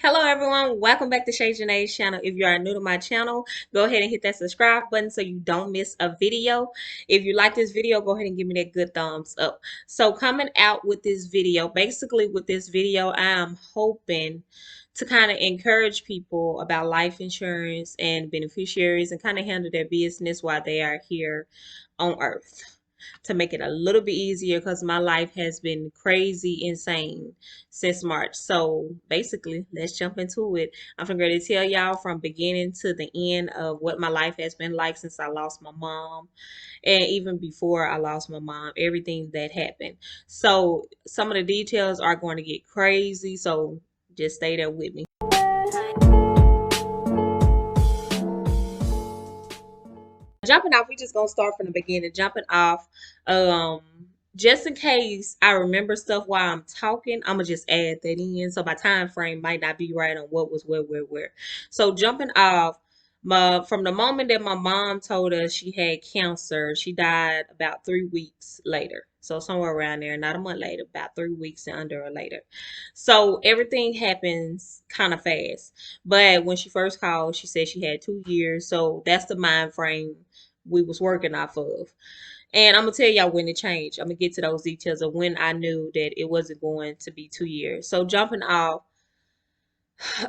Hello everyone, welcome back to ShayJanai's channel. If you are new to my channel, go ahead and hit that subscribe button so you don't miss a video. If you like this video, go ahead and give me that good thumbs up. So coming out with this video, basically with this video, I am hoping to kind of encourage people about life insurance and beneficiaries and kind of handle their business while they are here on earth, to make it a little bit easier because my life has been crazy insane since March. So basically, let's jump into it. I'm going to tell y'all from beginning to the end of what my life has been like since I lost my mom, and even before I lost my mom, everything that happened. So some of the details are going to get crazy, so just stay there with me. Jumping off, we just gonna start from the beginning. Jumping off, um, just in case I remember stuff while I'm talking, I'm gonna just add that in. So my time frame might not be right on what was where. So jumping off, from the moment that my mom told us she had cancer, she died about 3 weeks later. So somewhere around there, not a month later, about 3 weeks and under or later. So everything happens kind of fast. But when she first called, she said she had 2 years. So that's the mind frame we was working off of. And I'm gonna tell y'all when it changed. I'm gonna get to those details of when I knew that it wasn't going to be 2 years. So jumping off,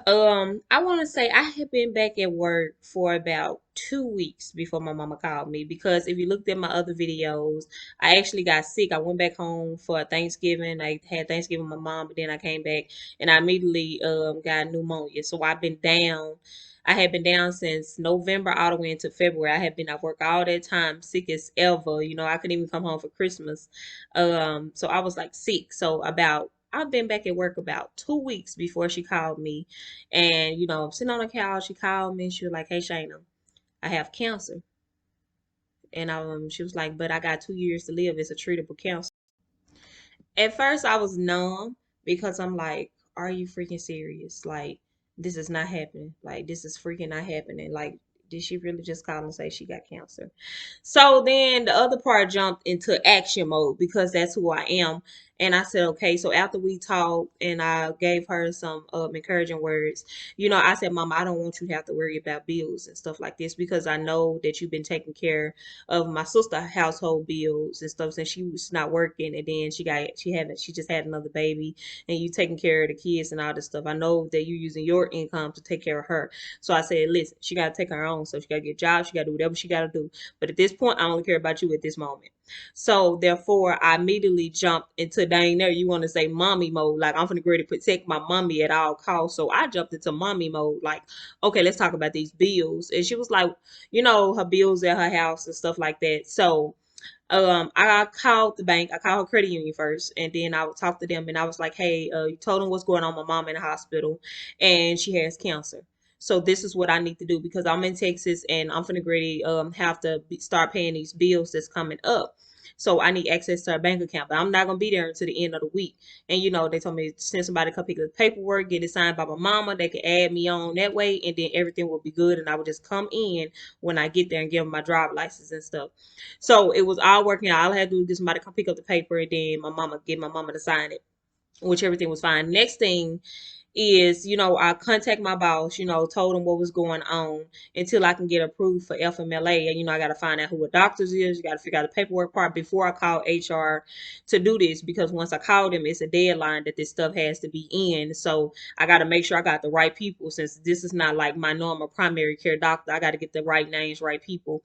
I want to say I had been back at work for about 2 weeks before my mama called me, because if you looked at my other videos, I actually got sick. I went back home for Thanksgiving. I had Thanksgiving with my mom, but then I came back and I immediately got pneumonia. So I've been down. I had been down since November all the way into February. I had been at work all that time, sick as ever. I couldn't even come home for Christmas. So I was like sick. So I've been back at work about 2 weeks before she called me. And, I'm sitting on the couch. She called me and she was like, "Hey, Shayna, I have cancer." And she was like, "But I got 2 years to live. It's a treatable cancer." At first, I was numb because I'm like, "Are you freaking serious? Like, this is not happening. Like, this is freaking not happening. Like, did she really just call and say she got cancer?" So then the other part jumped into action mode because that's who I am. And I said, okay. So after we talked and I gave her some encouraging words, I said, "Mama, I don't want you to have to worry about bills and stuff like this, because I know that you've been taking care of my sister household bills and stuff since she was not working, and then she just had another baby, and you taking care of the kids and all this stuff. I know that you're using your income to take care of her." So I said, "Listen, she got to take her own. So she got to get a job. She got to do whatever she got to do. But at this point, I only care about you at this moment." So therefore, I immediately jumped into, dang there, you want to say mommy mode. Like, I'm finna to protect my mommy at all costs. So I jumped into mommy mode. Like, okay, let's talk about these bills. And she was like, her bills at her house and stuff like that. So I called the bank. I called her credit union first, and then I would talk to them, and I was like, "Hey, you told them what's going on. My mom in the hospital, and she has cancer. So this is what I need to do, because I'm in Texas and I'm finna really have to start paying these bills that's coming up. So I need access to her bank account, but I'm not gonna be there until the end of the week." And they told me to send somebody to come pick up the paperwork, get it signed by my mama. They could add me on that way, and then everything will be good. And I would just come in when I get there and give them my driver's license and stuff. So it was all working out. All I had to do was get somebody to come pick up the paper, and then get my mama to sign it, which everything was fine. Next thing is, I contact my boss, told him what was going on until I can get approved for FMLA. And, I got to find out who a doctor's is. You got to figure out the paperwork part before I call HR to do this, because once I call them, it's a deadline that this stuff has to be in. So I got to make sure I got the right people, since this is not like my normal primary care doctor. I got to get the right names, right people,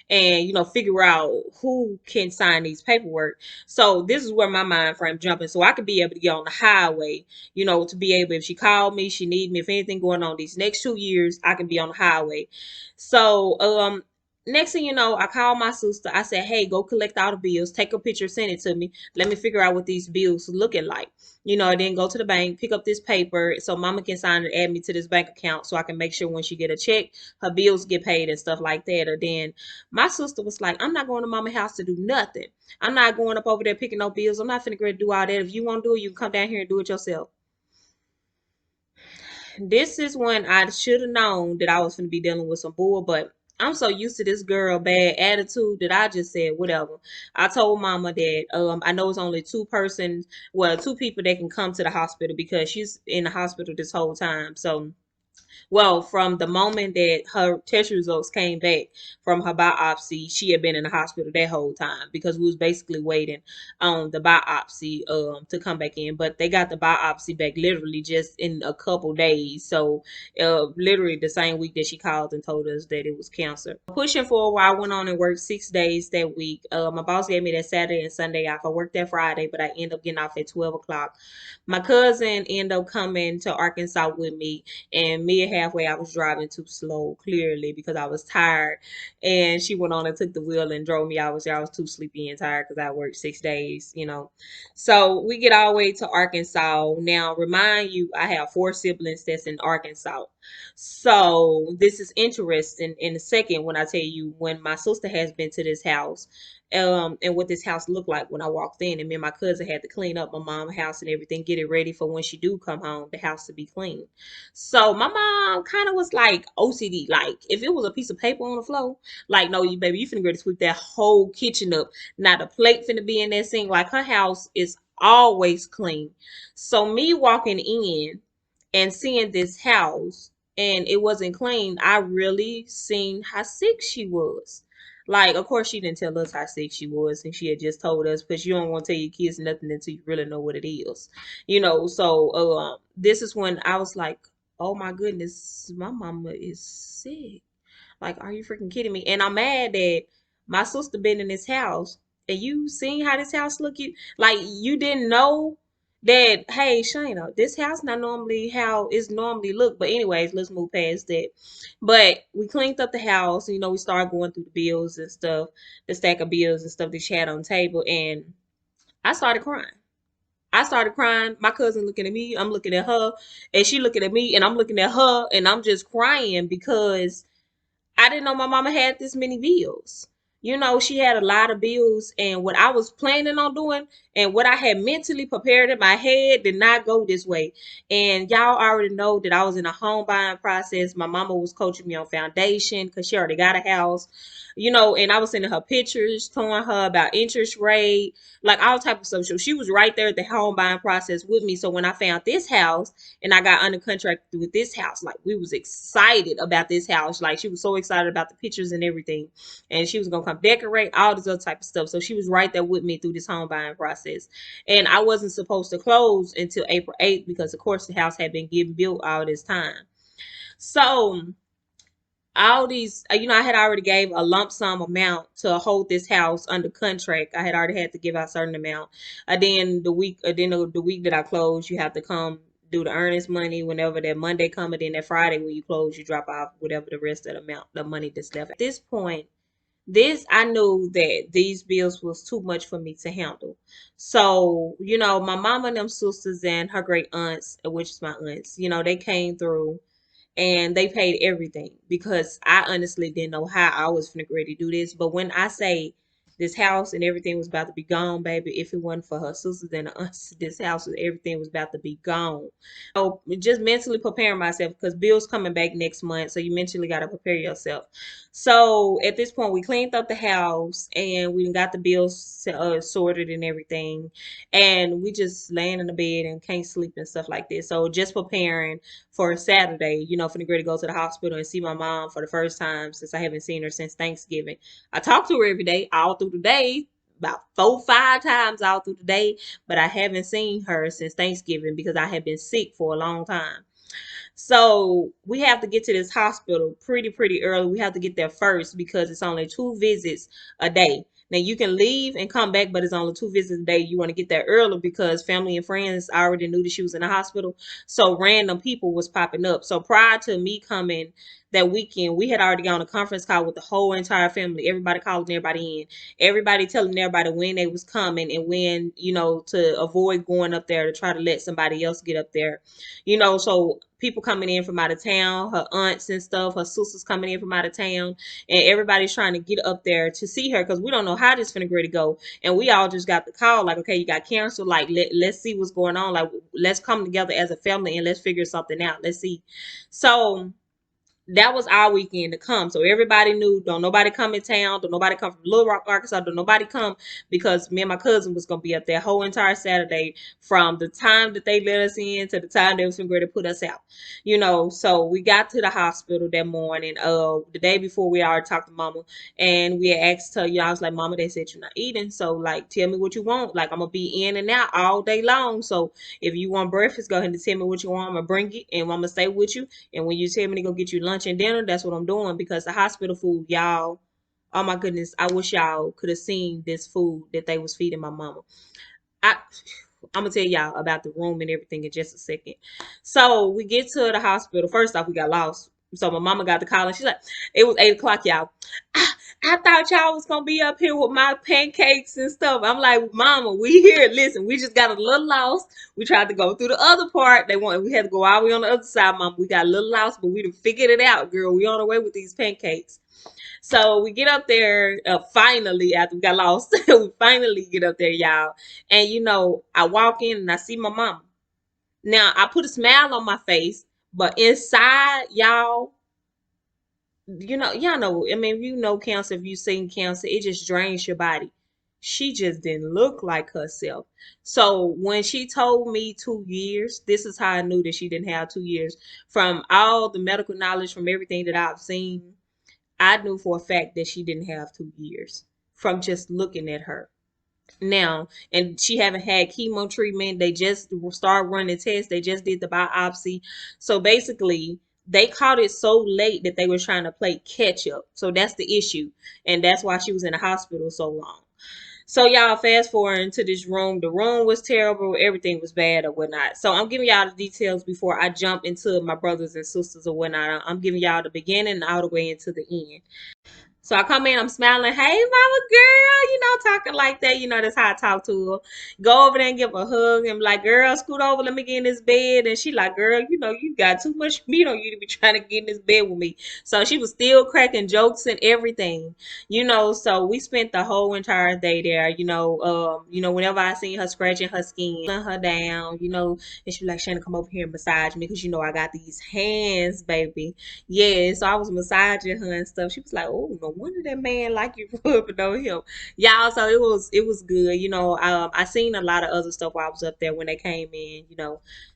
and figure out who can sign these paperwork. So this is where my mind frame jumping, so I could be able to get on the highway, to be able, if she called me, she need me, if anything going on these next 2 years, I can be on the highway. So next thing you know, I called my sister. I said, "Hey, go collect all the bills, take a picture, send it to me. Let me figure out what these bills looking like." Then go to the bank, pick up this paper so mama can sign and add me to this bank account, so I can make sure when she get a check, her bills get paid and stuff like that. Or then my sister was like, "I'm not going to mama's house to do nothing. I'm not going up over there picking no bills. I'm not finna go do all that. If you want to do it, you can come down here and do it yourself." This is when I should have known that I was going to be dealing with some bull, but I'm so used to this girl bad attitude that I just said whatever. I told mama that I know it's only two persons, well, two people that can come to the hospital because she's in the hospital this whole time. So well, from the moment that her test results came back from her biopsy, she had been in the hospital that whole time because we was basically waiting on the biopsy to come back in. But they got the biopsy back literally just in a couple days. So literally the same week that she called and told us that it was cancer. Pushing for a while, I went on and worked 6 days that week. My boss gave me that Saturday and Sunday off. I worked that Friday, but I ended up getting off at 12 o'clock. My cousin ended up coming to Arkansas with me, and mid halfway I was driving too slow, clearly because I was tired, and she went on and took the wheel and drove me. I was too sleepy and tired because I worked 6 days. So we get all the way to Arkansas. Now remind you, I have four siblings that's in Arkansas. So this is interesting in a second when I tell you when my sister has been to this house, and what this house looked like when I walked in. And me and my cousin had to clean up my mom's house and everything, get it ready for when she do come home, the house to be clean. So my mom kind of was like OCD, like if it was a piece of paper on the floor, like no, you baby, you finna go to sweep that whole kitchen up. Now the plate finna be in that sink. Like her house is always clean. So me walking in and seeing this house and it wasn't clean, I really seen how sick she was. Like, of course, she didn't tell us how sick she was, and she had just told us, because you don't want to tell your kids nothing until you really know what it is, So, this is when I was like, "Oh my goodness, my mama is sick." Like, are you freaking kidding me? And I'm mad that my sister been in this house and you seen how this house look. You like you didn't know that. Hey, Shayna, this house not normally how it's normally look. But anyways, let's move past that. But we cleaned up the house. We started going through the bills and stuff, the stack of bills and stuff that she had on the table, and I started crying. I started crying. My cousin looking at me, I'm looking at her, and she looking at me, and I'm looking at her, and I'm just crying because I didn't know my mama had this many bills. She had a lot of bills, and what I was planning on doing and what I had mentally prepared in my head did not go this way. And y'all already know that I was in a home buying process. My mama was coaching me on foundation because she already got a house. And I was sending her pictures, telling her about interest rate, like all type of stuff. So she was right there at the home buying process with me. So when I found this house, and I got under contract with this house. Like we was excited about this house. Like she was so excited about the pictures and everything. And she was gonna come decorate, all this other type of stuff. So she was right there with me through this home buying process. And I wasn't supposed to close until April 8th because of course the house had been getting built all this time. So all these, I had already gave a lump sum amount to hold this house under contract. I had already had to give out a certain amount. The week that I closed, you have to come do the earnest money whenever that Monday come, and then that Friday when you close, you drop off whatever the rest of the amount, the money that's left. At this point, I knew that these bills was too much for me to handle. So, my mama and them sisters and her great aunts, which is my aunts, they came through and they paid everything because I honestly didn't know how I was finna ready to do this. But when I say this house and everything was about to be gone, baby, if it wasn't for her sisters and us, this house and everything was about to be gone. So just mentally preparing myself because bills coming back next month, so you mentally got to prepare yourself. So at this point, we cleaned up the house and we got the bills sorted and everything, and we just laying in the bed and can't sleep and stuff like this. So just preparing for Saturday, for the girl to go to the hospital and see my mom for the first time since I haven't seen her since Thanksgiving. I talk to her every day, all through the day, about 4, 5 times all through the day, but I haven't seen her since Thanksgiving because I have been sick for a long time. So we have to get to this hospital pretty early. We have to get there first because it's only 2 visits a day. Now you can leave and come back, but it's only 2 visits a day. You want to get there early because family and friends already knew that she was in the hospital. So random people was popping up. So prior to me coming that weekend, we had already got on a conference call with the whole entire family. Everybody calling everybody in. Everybody telling everybody when they was coming and when, to avoid going up there to try to let somebody else get up there. So people coming in from out of town, her aunts and stuff, her sisters coming in from out of town, and everybody's trying to get up there to see her because we don't know how this finna go to go. And we all just got the call, like, okay, you got cancer, like let's see what's going on. Like let's come together as a family and let's figure something out. Let's see. So That was our weekend to come. So everybody knew, don't nobody come in town, don't nobody come from Little Rock, Arkansas, don't nobody come, because me and my cousin was gonna be up there whole entire Saturday from the time that they let us in to the time they was going to put us out. So we got to the hospital that morning. The day before we already talked to mama, and we had asked her, I was like, Mama, they said you're not eating. So like tell me what you want. Like I'm gonna be in and out all day long. So if you want breakfast, go ahead and tell me what you want. I'm gonna bring it and I'm gonna stay with you. And when you tell me to go get you lunch and dinner, that's what I'm doing, because the hospital food, y'all, oh my goodness, I wish y'all could have seen this food that they was feeding my mama. I I'm gonna tell y'all about the room and everything in just a second. So we get to the hospital. First off, we got lost. So my mama got the call and she's like, it was 8 o'clock, y'all. I thought y'all was gonna be up here with my pancakes and stuff. I'm like, Mama, we here. Listen, we just got a little lost. We tried to go through the other part. We had to go all the way on the other side, Mama. We got a little lost, but we done figured it out, girl. We on our way with these pancakes. So we get up there finally after we got lost. We finally get up there, y'all. And I walk in and I see my mama. Now I put a smile on my face, but inside, y'all, y'all know. I mean, cancer, if you seen cancer, it just drains your body. She just didn't look like herself. So when she told me 2 years, this is how I knew that she didn't have 2 years. From all the medical knowledge, from everything that I've seen, I knew for a fact that she didn't have 2 years from just looking at her. Now, and she haven't had chemo treatment. They just started running tests. They just did the biopsy. So basically, they caught it so late that they were trying to play catch up. So that's the issue. And that's why she was in the hospital so long. So y'all fast forward into this room. The room was terrible. Everything was bad or whatnot. So I'm giving y'all the details before I jump into my brothers and sisters or whatnot. I'm giving y'all the beginning all the way into the end. So I come in, I'm smiling, hey mama girl, talking like that, that's how I talk to her. Go over there and give her a hug and be like, girl, scoot over, let me get in this bed. And she like, girl, you got too much meat on you to be trying to get in this bed with me. So she was still cracking jokes and everything, so we spent the whole entire day there, whenever I seen her scratching her skin, her down, and she was like, Shannon, come over here and massage me, because I got these hands, baby. Yeah, so I was massaging her and stuff. She was like, "Oh, no wonder that man like you rubbing on him, y'all." So it was good. I seen a lot of other stuff while I was up there when they came in,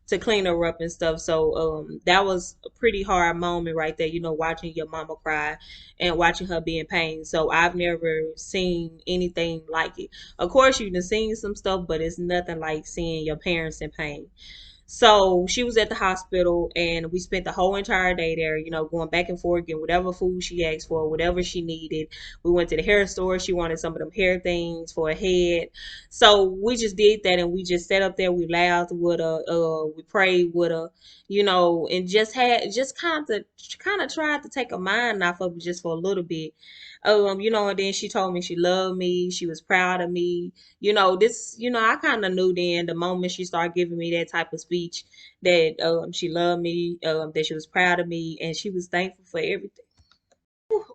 to clean her up and stuff. So that was a pretty hard moment right there. Watching your mama cry and watching her be in pain. So I've never seen anything like it. Of course, you've seen some stuff, but it's nothing like seeing your parents in pain. So she was at the hospital and we spent the whole entire day there, going back and forth, getting whatever food she asked for, whatever she needed. We went to the hair store. She wanted some of them hair things for her head. So we just did that and we just sat up there. We laughed with her. We prayed with her, and just kind of tried to take her mind off of it just for a little bit. And then she told me she loved me. She was proud of me. I kind of knew then the moment she started giving me that type of speech that she loved me, that she was proud of me, and she was thankful for everything.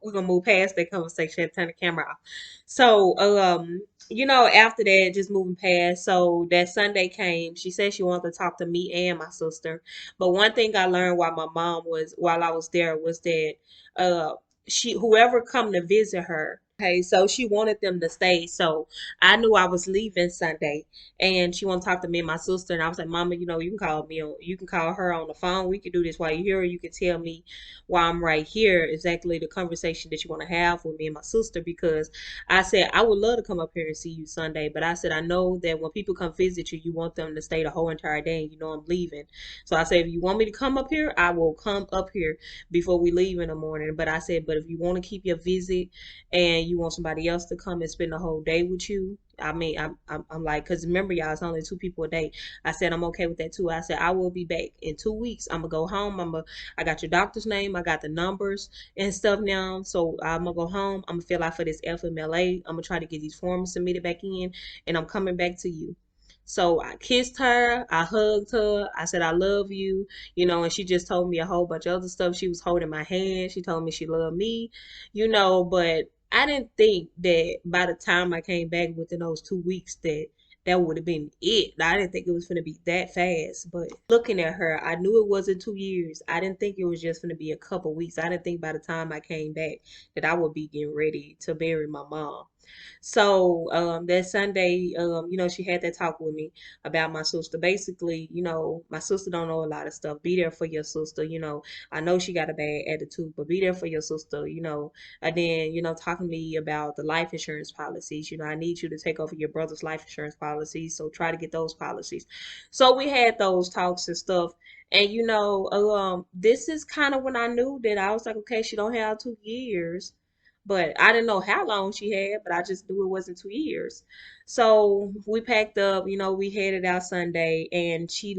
We're gonna move past that conversation and turn the camera off. So, after that, just moving past. So that Sunday came. She said she wanted to talk to me and my sister. But one thing I learned while I was there was that uh she whoever come to visit her. Okay, so she wanted them to stay. So I knew I was leaving Sunday, and she wanted to talk to me and my sister. And I was like, Mama, you can call her on the phone. We can do this while you're here. Or you can tell me while I'm right here exactly the conversation that you want to have with me and my sister, because I said I would love to come up here and see you Sunday, but I said I know that when people come visit you, you want them to stay the whole entire day, and I'm leaving. So I said if you want me to come up here, I will come up here before we leave in the morning. But I said, but if you want to keep your visit and you want somebody else to come and spend the whole day with you, I mean, I'm like, because remember, y'all, it's only two people a day. I said, I'm okay with that too. I said, I will be back in 2 weeks. I'm going to go home. I got your doctor's name. I got the numbers and stuff now. So I'm going to go home. I'm going to fill out for this FMLA. I'm going to try to get these forms submitted back in, and I'm coming back to you. So I kissed her, I hugged her, I said, I love you, and she just told me a whole bunch of other stuff. She was holding my hand. She told me she loved me, but I didn't think that by the time I came back within those 2 weeks that that would have been it. I didn't think it was gonna be that fast, but looking at her, I knew it wasn't 2 years. I didn't think it was just gonna be a couple weeks. I didn't think by the time I came back that I would be getting ready to bury my mom. So that Sunday, she had that talk with me about my sister. Basically, my sister don't know a lot of stuff. Be there for your sister. I know she got a bad attitude, but be there for your sister. And then talking to me about the life insurance policies. I need you to take over your brother's life insurance policies. So try to get those policies. So we had those talks and stuff. And this is kind of when I knew that I was like, okay, she don't have 2 years, but I didn't know how long she had, but I just knew it wasn't 2 years. So we packed up, we headed out Sunday, and she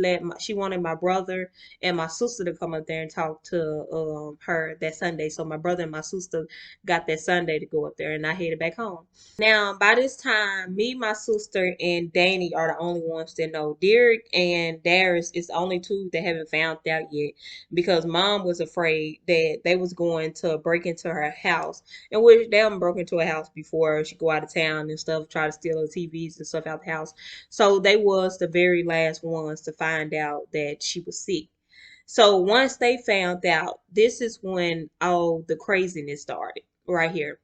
wanted my brother and my sister to come up there and talk to her that Sunday. So my brother and my sister got that Sunday to go up there, and I headed back home. Now, by this time, me, my sister, and Danny are the only ones that know. Derek and Darius is the only two that haven't found out yet, because mom was afraid that they was going to break into her house, in which they haven't broke into a house before. She go out of town and stuff, try to steal her TVs and stuff out the house. So they was the very last ones to find out that she was sick. So once they found out, this is when all the craziness started right here.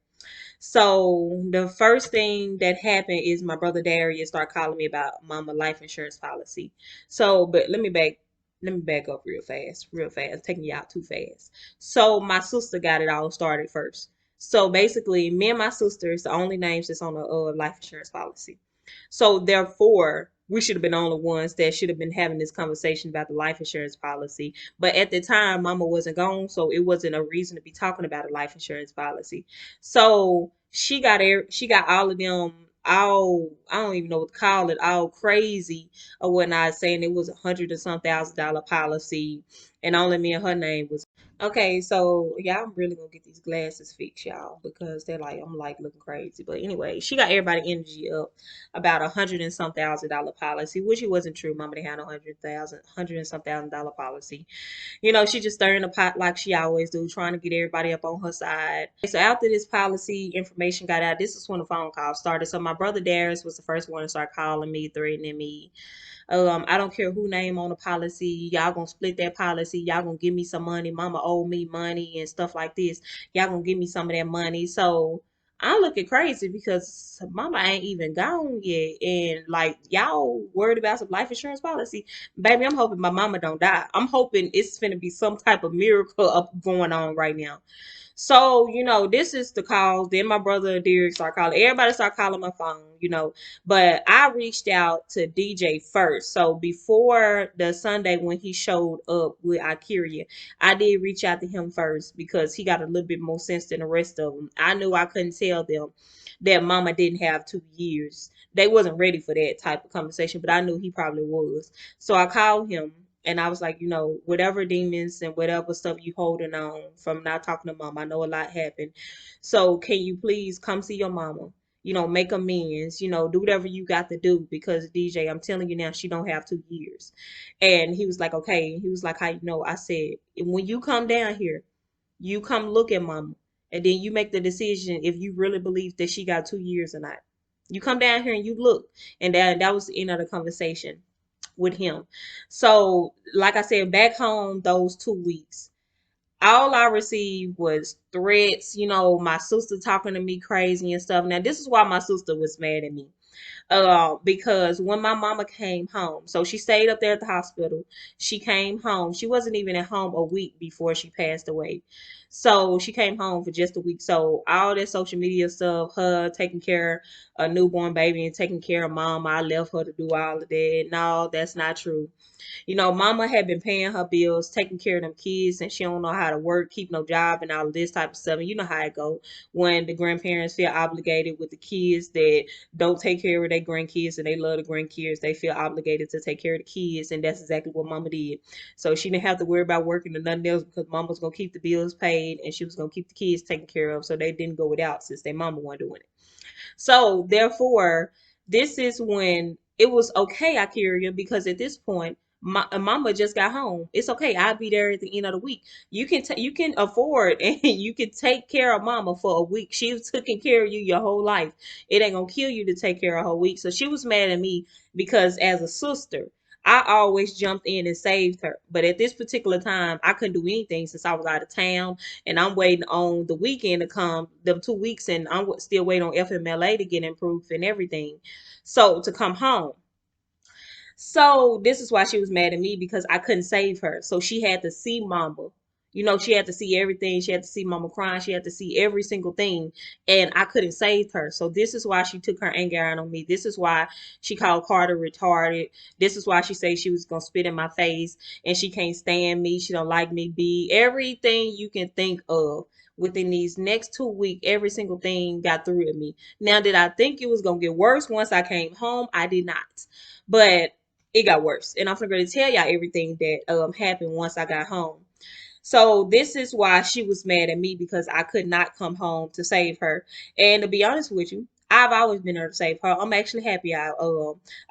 So the first thing that happened is my brother Darius started calling me about mama life insurance policy. So, but let me back up real fast, real fast, taking you out too fast. So my sister got it all started first. So basically, me and my sister is the only names that's on the life insurance policy. So therefore, we should have been the only ones that should have been having this conversation about the life insurance policy. But at the time, Mama wasn't gone, so it wasn't a reason to be talking about a life insurance policy. So she got all of them all, I don't even know what to call it, all crazy or whatnot, saying it was $100 and some thousand policy, and only me and her name was. Okay, so yeah, I'm really gonna get these glasses fixed, y'all, because I'm like looking crazy. But anyway, she got everybody energy up about $100 and some thousand policy, which it wasn't true. Mama, they had a $100 and some thousand policy. She just stirring the pot like she always do, trying to get everybody up on her side. So after this policy information got out, this is when the phone call started. So my brother Darius was the first one to start calling me, threatening me. I don't care who name on the policy. Y'all gonna split that policy. Y'all gonna give me some money. Mama owe me money and stuff like this. Y'all gonna give me some of that money. So I'm looking crazy because mama ain't even gone yet. And like y'all worried about some life insurance policy. Baby, I'm hoping my mama don't die. I'm hoping it's gonna be some type of miracle up going on right now. So, this is the call. Then my brother Derek started calling. Everybody started calling my phone. But I reached out to DJ first. So before the Sunday when he showed up with Ikeria, I did reach out to him first because he got a little bit more sense than the rest of them. I knew I couldn't tell them that mama didn't have 2 years. They wasn't ready for that type of conversation, but I knew he probably was. So I called him and I was like, whatever demons and whatever stuff you holding on from not talking to mom, I know a lot happened. So can you please come see your mama? Make amends, do whatever you got to do because DJ, I'm telling you now, she don't have 2 years. And he was like, okay. He was like, how you know? I said, when you come down here, you come look at mama. And then you make the decision if you really believe that she got 2 years or not. You come down here and you look. And that was the end of the conversation with him. So, like I said, back home those 2 weeks, all I received was threats, my sister talking to me crazy and stuff. Now, this is why my sister was mad at me because when my mama came home, so she stayed up there at the hospital. She came home. She wasn't even at home a week before she passed away. So she came home for just a week. So all that social media stuff, her taking care of a newborn baby and taking care of mom, I left her to do all of that. No, that's not true. Mama had been paying her bills, taking care of them kids, and she don't know how to work, keep no job, and all of this type of stuff. And you know how it go when the grandparents feel obligated with the kids that don't take care of their grandkids and they love the grandkids. They feel obligated to take care of the kids, and that's exactly what mama did. So she didn't have to worry about working or nothing else because mama was gonna keep the bills paid and she was gonna keep the kids taken care of. So they didn't go without since their mama wasn't doing it. So therefore, this is when it was okay, Ikeria, because at this point, Mama just got home. It's okay. I'll be there at the end of the week. You can afford and you can take care of mama for a week. She's taking care of you your whole life. It ain't gonna kill you to take care of her week. So she was mad at me because as a sister, I always jumped in and saved her. But at this particular time, I couldn't do anything since I was out of town, and I'm waiting on the weekend to come, them 2 weeks, and I'm still waiting on FMLA to get improved and everything. So to come home. So this is why she was mad at me because I couldn't save her. So she had to see mama. You know, she had to see everything. She had to see mama crying. She had to see every single thing. And I couldn't save her. So this is why she took her anger out on me. This is why she called Carter retarded. This is why she said she was gonna spit in my face and she can't stand me. She don't like me. Be everything you can think of. Within these next 2 weeks, every single thing got through at me. Now, did I think it was gonna get worse once I came home? I did not. But it got worse. And I'm going to tell y'all everything that happened once I got home. So this is why she was mad at me because I could not come home to save her. And to be honest with you, I've always been there to save her. I'm actually happy I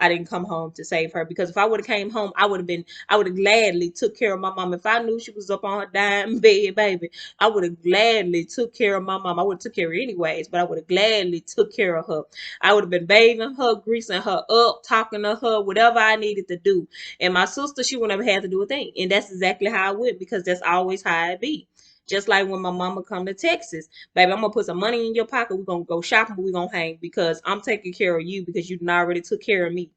didn't come home to save her because if I would have came home, I would have gladly took care of my mom. If I knew she was up on her dying bed, baby, I would have gladly took care of my mom. I would have took care of her anyways, but I would have gladly took care of her. I would have been bathing her, greasing her up, talking to her, whatever I needed to do. And my sister, she would never have to do a thing. And that's exactly how I went because that's always how it be. Just like when my mama come to Texas, baby, I'm gonna put some money in your pocket. We're gonna go shopping, we're gonna hang because I'm taking care of you because you already took care of me.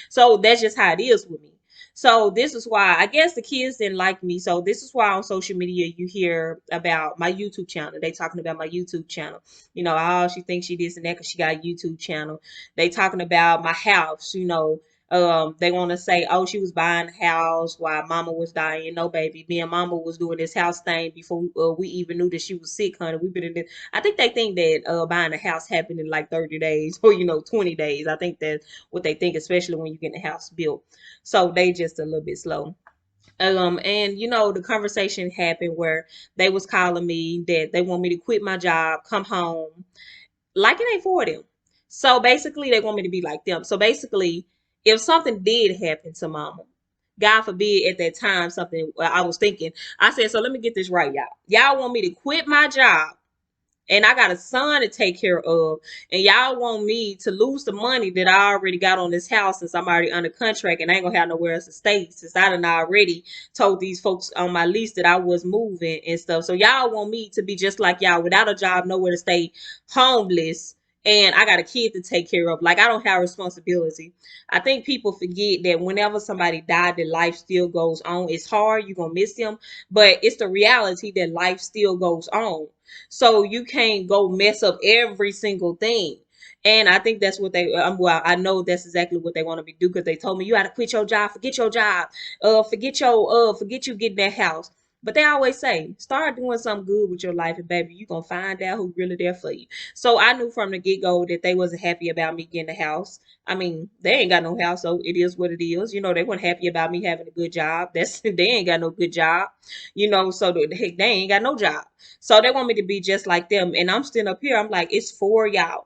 So that's just how it is with me. So this is why I guess the kids didn't like me. So this is why on social media you hear about my YouTube channel. They talking about my YouTube channel. You know, oh, she thinks she this and that because she got a YouTube channel. They talking about my house. You know, they want to say, oh, she was buying a house while mama was dying. No, baby, me and mama was doing this house thing before we even knew that she was sick, honey. We've been in this. I think they think that buying a house happened in like 30 days or 20 days. I think that's what they think, especially when you get the house built. So they just a little bit slow. And the conversation happened where they was calling me that they want me to quit my job, come home, like it ain't for them. So basically, they want me to be like them. So basically, if something did happen to mama, God forbid at that time something I was thinking, I said, so let me get this right, y'all. Y'all want me to quit my job and I got a son to take care of, and y'all want me to lose the money that I already got on this house since I'm already under contract and I ain't gonna have nowhere else to stay since I done already told these folks on my lease that I was moving and stuff. So y'all want me to be just like y'all without a job, nowhere to stay, homeless, and I got a kid to take care of. Like I don't have responsibility. I think people forget that whenever somebody died, that life still goes on. It's hard, you're gonna miss them, but it's the reality that life still goes on. So you can't go mess up every single thing. And I think that's what well, I know that's exactly what they want me to do because they told me you got to quit your job, forget your job, forget you getting that house. But they always say, start doing something good with your life, and baby, you gonna find out who really there for you. So I knew from the get go that they wasn't happy about me getting a house. I mean, they ain't got no house, so it is what it is. They weren't happy about me having a good job. That's they ain't got no good job. So they ain't got no job. So they want me to be just like them. And I'm still up here. I'm like, it's for y'all.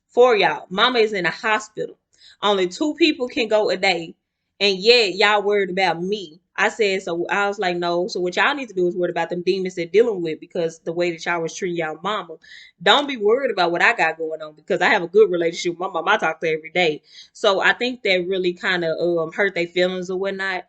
For y'all. Mama is in a hospital. Only 2 people can go a day. And yet y'all worried about me. I said, so I was like, no. So what y'all need to do is worry about them demons they're dealing with because the way that y'all was treating y'all mama. Don't be worried about what I got going on because I have a good relationship with my mom. I talk to her every day. So I think that really kind of hurt their feelings or whatnot.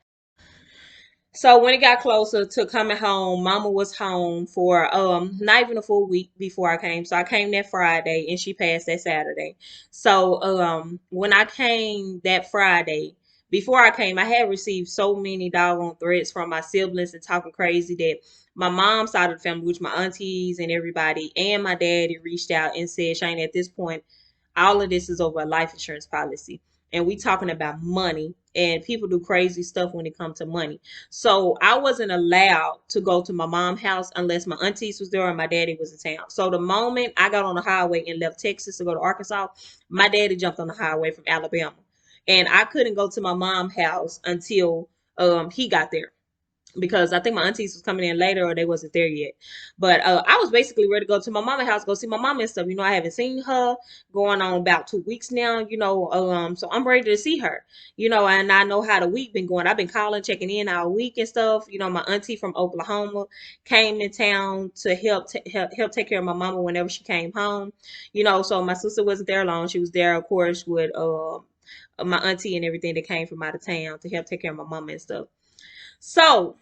So when it got closer to coming home, mama was home for not even a full week before I came. So I came that Friday and she passed that Saturday. So when I came that Friday, before I came, I had received so many doggone threats from my siblings and talking crazy that my mom's side of the family, which my aunties and everybody, and my daddy reached out and said, Shane, at this point, all of this is over a life insurance policy. And we talking about money and people do crazy stuff when it comes to money. So I wasn't allowed to go to my mom's house unless my aunties was there and my daddy was in town. So the moment I got on the highway and left Texas to go to Arkansas, my daddy jumped on the highway from Alabama. And I couldn't go to my mom's house until he got there. because I think my aunties was coming in later or they wasn't there yet. But I was basically ready to go to my mama's house, go see my mama and stuff. I haven't seen her going on about 2 weeks now, so I'm ready to see her, and I know how the week been going. I've been calling, checking in all week and stuff. My auntie from Oklahoma came in town to help take care of my mama whenever she came home. So my sister wasn't there long. She was there, of course, with my auntie and everything that came from out of town to help take care of my mama and stuff. So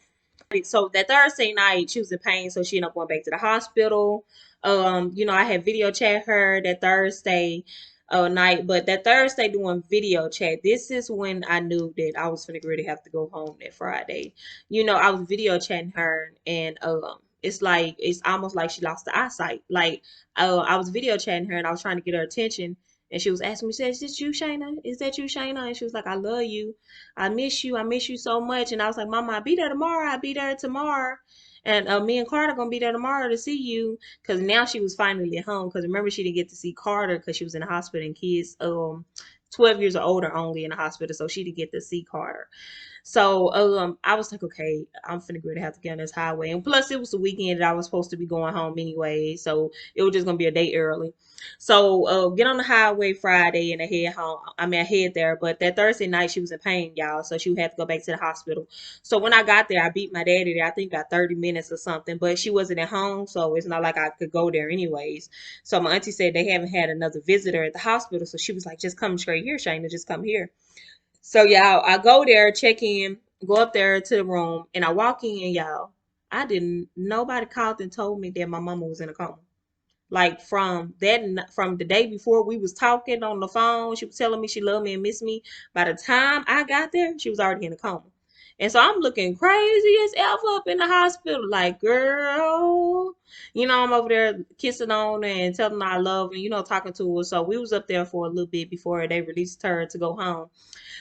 that Thursday night, she was in pain, so she ended up going back to the hospital. I had video chat her that Thursday night, but that Thursday doing video chat, this is when I knew that I was gonna really have to go home that Friday. I was video chatting her, and it's almost like she lost the eyesight. Like I was video chatting her, and I was trying to get her attention. And she was asking me, she said, "Is this you, Shayna? Is that you, Shayna?" And she was like, "I love you. I miss you. I miss you so much." And I was like, "Mama, I'll be there tomorrow. I'll be there tomorrow." And me and Carter gonna be there tomorrow to see you. Cause now she was finally at home. Cause remember she didn't get to see Carter because she was in the hospital and kids 12 years or older only in the hospital, so she didn't get to see Carter. So I was like, okay, I'm finna go to have to get on this highway. And plus it was the weekend that I was supposed to be going home anyway. So it was just gonna be a day early. So get on the highway Friday and I head home. I head there, but that Thursday night she was in pain, y'all. So she would have to go back to the hospital. So when I got there, I beat my daddy there, I think about 30 minutes or something, but she wasn't at home, so it's not like I could go there anyways. So my auntie said they haven't had another visitor at the hospital. So she was like, just come straight here, Shayna, just come here. So y'all, I go there, check in, go up there to the room, and I walk in, y'all. Nobody called and told me that my mama was in a coma. Like from the day before we was talking on the phone, she was telling me she loved me and missed me. By the time I got there, she was already in a coma. And so I'm looking crazy as ever up in the hospital, like, girl, I'm over there kissing on her and telling her I love her, talking to her. So we was up there for a little bit before they released her to go home.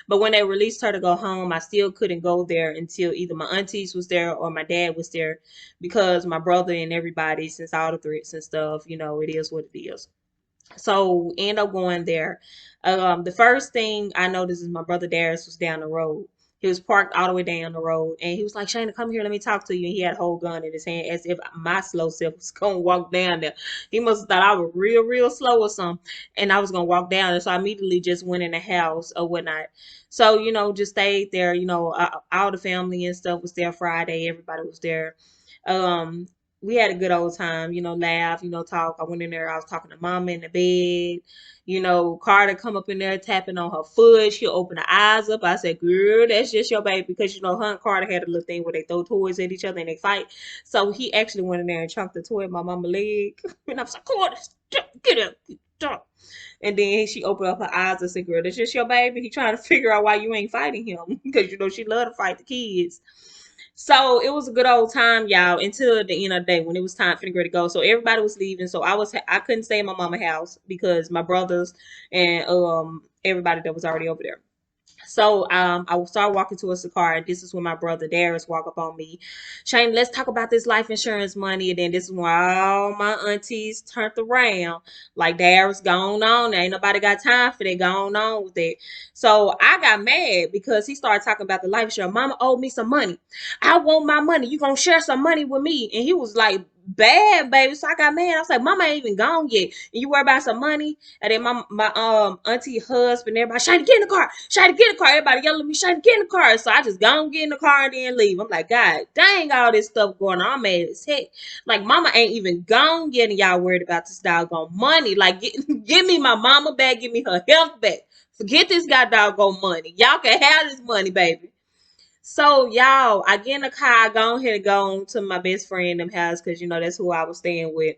But when they released her to go home, I still couldn't go there until either my aunties was there or my dad was there because my brother and everybody, since all the threats and stuff, it is what it is. So end up going there. The first thing I noticed is my brother Darius was down the road. He was parked all the way down the road, and he was like, "Shayna, come here, let me talk to you." And he had a whole gun in his hand, as if my slow self was gonna walk down there. He must have thought I was real, real slow or something, and I was gonna walk down there. So I immediately just went in the house or whatnot. So just stayed there. All the family and stuff was there Friday. Everybody was there. Um, we had a good old time, laugh, talk. I went in there, I was talking to mama in the bed. Carter come up in there tapping on her foot. She opened her eyes up. I said, "Girl, that's just your baby," because her and Carter had a little thing where they throw toys at each other and they fight. So he actually went in there and chunked the toy at my mama leg. And I was like, "Carter, get up, stop." And then she opened up her eyes and said, "Girl, that's just your baby." He trying to figure out why you ain't fighting him because she love to fight the kids. So it was a good old time, y'all, until the end of the day when it was time for the girl to go. So everybody was leaving. So I couldn't stay in my mama's house because my brothers and everybody that was already over there. So I will start walking towards the car, and this is when my brother Darius walk up on me. "Shane, let's talk about this life insurance money." And then this is when all my aunties turned around, like, "Darius, gone on. Ain't nobody got time for that. Gone on with it." So I got mad because he started talking about the life insurance. "Mama owed me some money. I want my money. You gonna share some money with me?" And he was like, "Bad, baby." So I got mad. I was like, "Mama ain't even gone yet, and you worry about some money?" And then my auntie husband, everybody, "Shady, get in the car. Shady, get in the car." Everybody yelling at me, "Shady, get in the car." So I just go and get in the car and then leave. I'm like, God dang, all this stuff going on. I'm mad as heck. Like, mama ain't even gone yet and y'all worried about this doggone money. Like, give me my mama back. Give me her health back. Forget this doggone money. Y'all can have this money, baby. So y'all, I get in the car, I go ahead and go on to my best friend in them house because that's who I was staying with.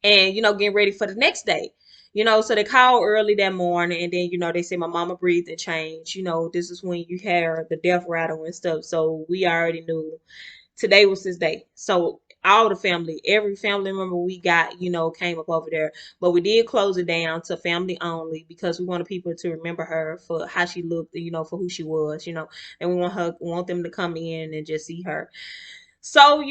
And getting ready for the next day. So they called early that morning, and then they said my mama breathed and changed. This is when you hear the death rattle and stuff. So we already knew today was his day. So all the family, every family member we got, came up over there. But we did close it down to family only because we wanted people to remember her for how she looked, for who she was, and we want them to come in and just see her. So,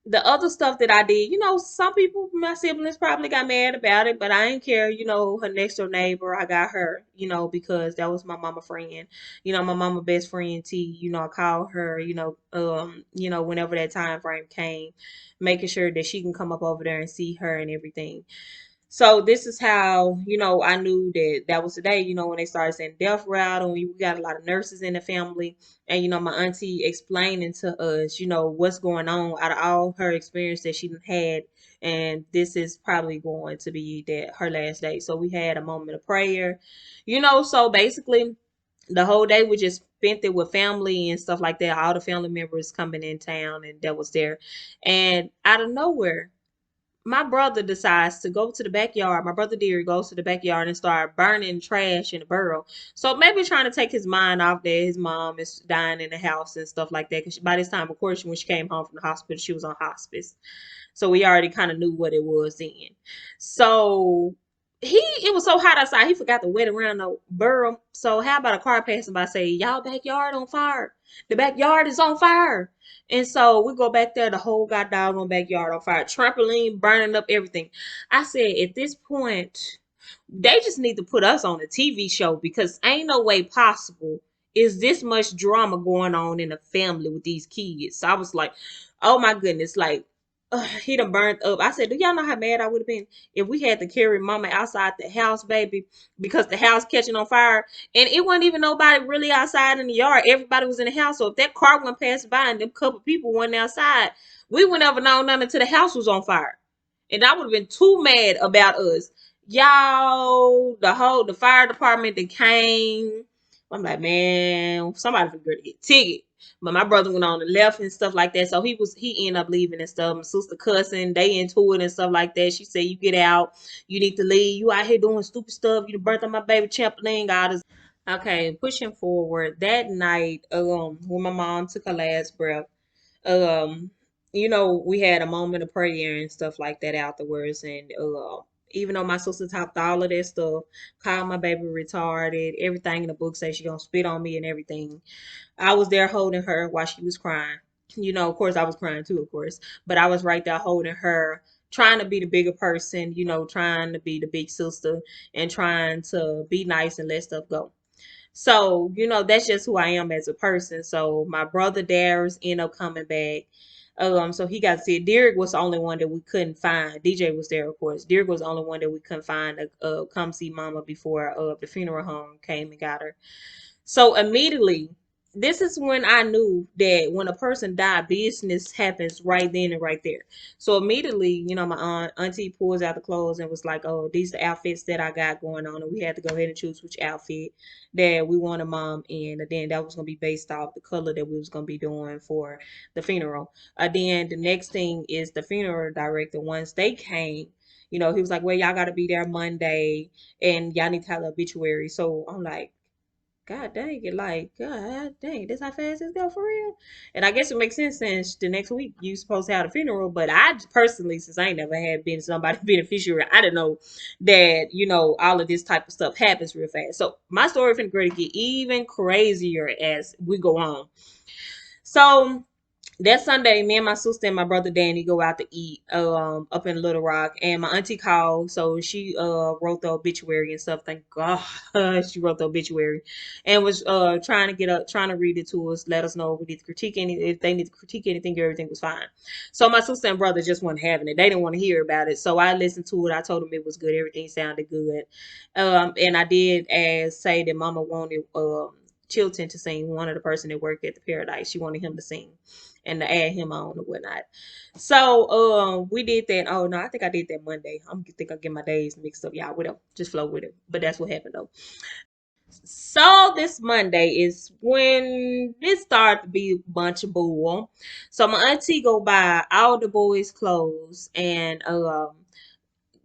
The other stuff that I did, some people, my siblings probably got mad about it, but I didn't care. Her next door neighbor, I got her, because that was my mama friend, my mama best friend T, I called her, whenever that time frame came, making sure that she can come up over there and see her and everything. So this is how, I knew that that was the day, when they started saying death route, and we got a lot of nurses in the family. And, my auntie explaining to us, what's going on out of all her experience that she had. And this is probably going to be that her last day. So we had a moment of prayer, so basically the whole day we just spent it with family and stuff like that. All the family members coming in town and that was there. And out of nowhere, my brother decides to go to the backyard. My brother Deary goes to the backyard and start burning trash in the burrow. So maybe trying to take his mind off that his mom is dying in the house and stuff like that. Because by this time, of course, when she came home from the hospital, she was on hospice. So we already kind of knew what it was then. So it was so hot outside, he forgot to wet around the burrow. So how about a car passing by say, y'all backyard on fire? The backyard is on fire. And so we go back there, the whole goddamn backyard on fire, trampoline burning up everything. I said, at this point, they just need to put us on a TV show because ain't no way possible is this much drama going on in a family with these kids. So I was like, oh my goodness, like he done burnt up. I said, do y'all know how mad I would have been if we had to carry mama outside the house, baby, because the house catching on fire and it wasn't even nobody really outside in the yard. Everybody was in the house. So if that car went past by and them couple people went outside, we would never know nothing until the house was on fire. And I would have been too mad about us. Y'all, the fire department that came. I'm like, man, somebody figured to get ticket. But my brother went on the left and stuff like that. So he ended up leaving and stuff. My sister cussing, they into it and stuff like that. She said, you get out, you need to leave. You out here doing stupid stuff. You burnt on my baby trampoline, God is okay, pushing forward. That night, when my mom took her last breath, um we had a moment of prayer and stuff like that afterwards. And even though my sister talked all of that stuff, called my baby retarded, everything in the book says she gonna spit on me and everything, I was there holding her while she was crying. Of course I was crying too, of course, but I was right there holding her, trying to be the bigger person, trying to be the big sister and trying to be nice and let stuff go. So, that's just who I am as a person. So my brother Darius ended up coming back. So he got sick. Derek was the only one that we couldn't find. DJ was there, of course. Derek was the only one that we couldn't find to come see mama before the funeral home came and got her. So immediately, this is when I knew that when a person died, business happens right then and right there. So immediately, my auntie pulls out the clothes and was like, "Oh, these are the outfits that I got going on," and we had to go ahead and choose which outfit that we wanted mom in. And then that was gonna be based off the color that we was gonna be doing for the funeral. Then the next thing is the funeral director. Once they came, he was like, "Well, y'all got to be there Monday, and y'all need to have the obituary." So I'm like, God dang it, like, God dang, this how fast this go for real? And I guess it makes sense since the next week you supposed to have a funeral. But I personally, since I ain't never had been somebody beneficiary, I didn't know that, all of this type of stuff happens real fast. So my story finna get even crazier as we go on. So that Sunday, me and my sister and my brother Danny go out to eat up in Little Rock, and my auntie called, so she wrote the obituary and stuff. Thank God she wrote the obituary, and was trying to read it to us, let us know if we need to critique if they need to critique anything, everything was fine. So my sister and brother just weren't having it; they didn't want to hear about it. So I listened to it. I told them it was good, everything sounded good, and I did as say that Mama wanted Chilton to sing, one of the person that worked at the Paradise. She wanted him to sing and to add him on or whatnot. So we did that. Oh no, I think I did that Monday. I get my days mixed up. Y'all, whatever. Just flow with it. But that's what happened though. So this Monday is when it started to be a bunch of bull. So my auntie go buy all the boys' clothes and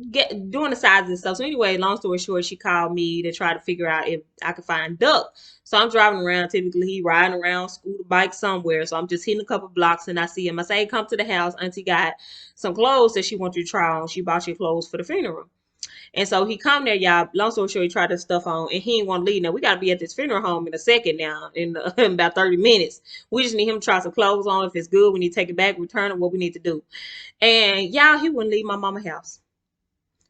get doing the sizes and stuff. So anyway, long story short, she called me to try to figure out if I could find Duck. So I'm driving around. Typically, he riding around, scooter bike somewhere. So I'm just hitting a couple blocks and I see him. I say, hey, come to the house. Auntie got some clothes that she wants you to try on. She bought your clothes for the funeral. And so he come there, y'all. Long story short, he tried this stuff on, and he ain't want to leave. Now we gotta be at this funeral home in a second now, in about 30 minutes. We just need him to try some clothes on. If it's good, we need to take it back, return it, what we need to do. And y'all, he wouldn't leave my mama house.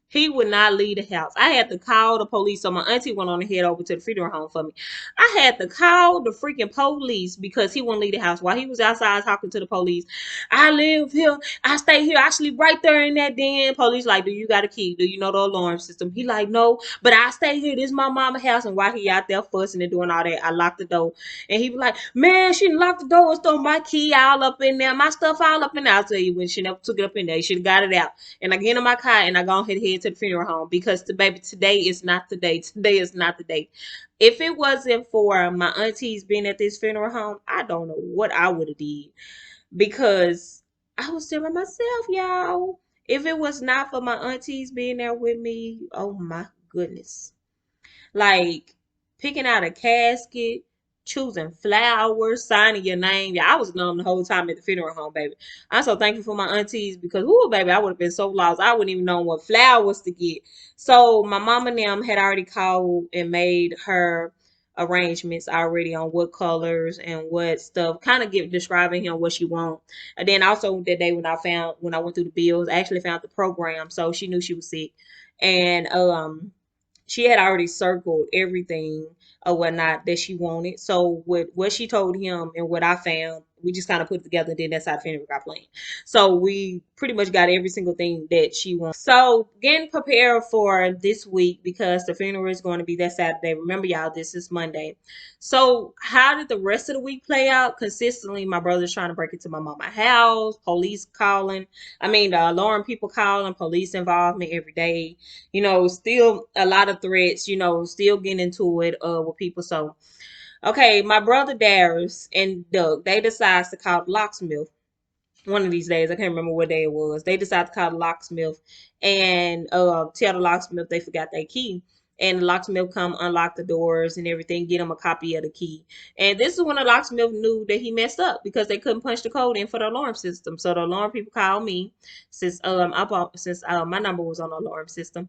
He would not leave the house. I had to call the police. So my auntie went on to head over to the funeral home for me. I had to call the freaking police because he wouldn't leave the house. While he was outside talking to the police, I live here. I stay here. I sleep right there in that den. Police like, do you got a key? Do you know the alarm system? He like, no, but I stay here. This is my mama house. And while he out there fussing and doing all that, I locked the door. And he was like, man, she locked the door and stole my key all up in there. My stuff all up in there. I'll tell you when she never took it up in there. She should have got it out. And I get in my car and I go ahead and head to the funeral home because baby, today is not the day. Today is not the day. If it wasn't for my aunties being at this funeral home, I don't know what I would have did because I was still by myself, y'all. If it was not for my aunties being there with me, oh my goodness. Like picking out a casket, choosing flowers, signing your name. Yeah, I was numb the whole time at the funeral home, baby. I'm so thankful for my aunties because, ooh, baby, I would have been so lost. I wouldn't even know what flowers to get. So my mom and them had already called and made her arrangements already on what colors and what stuff, kind of give describing him what she want. And then also that day when I went through the bills, I actually found the program, so she knew she was sick. And she had already circled everything or whatnot that she wanted. So with what she told him and what I found, we just kind of put it together and then that's how the funeral got planned. So we pretty much got every single thing that she wanted. So getting prepared for this week because the funeral is going to be that Saturday. Remember y'all, this is Monday. So how did the rest of the week play out? Consistently, my brother's trying to break into my mama's house, police calling. I mean, the alarm people calling, police involvement every day. Still a lot of threats, still getting into it with people. So, okay, my brother Darius and Doug, they decides to call the locksmith one of these days. I can't remember what day it was. They decided to call the locksmith and tell the locksmith they forgot their key. And the locksmith come unlock the doors and everything, get him a copy of the key. And this is when the locksmith knew that he messed up because they couldn't punch the code in for the alarm system. So the alarm people called me since my number was on the alarm system,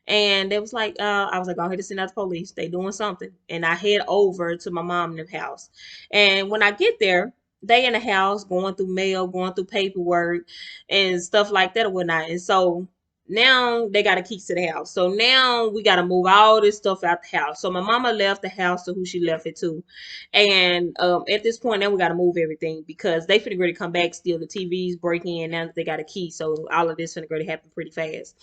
and they was like, I was like, go ahead and send out the police. They doing something, and I head over to my mom and them house. And when I get there, they in the house going through mail, going through paperwork and stuff like that or whatnot. And so now they got a key to the house. So now we got to move all this stuff out the house. So my mama left the house to who she left it to. And at this point, now we got to move everything because they finna go to come back, steal the TVs, break in. Now that they got a key. So all of this finna go to happen pretty fast.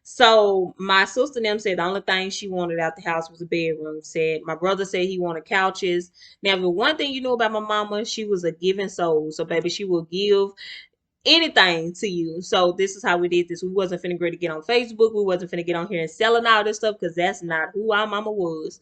So my sister and them said the only thing she wanted out the house was a bedroom. Said my brother said he wanted couches. Now, the one thing you know about my mama, she was a giving soul. So baby, she will give anything to you. So this is how we did this. We wasn't finna go to get on Facebook. We wasn't finna get on here and selling all this stuff because that's not who our mama was.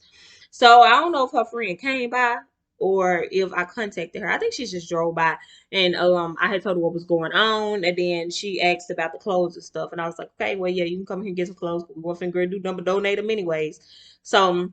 So I don't know if her friend came by or if I contacted her. I think she just drove by and I had told her what was going on, and then she asked about the clothes and stuff, and I was like, okay, well, yeah, you can come here and get some clothes. We weren't finna do number donate them anyways. So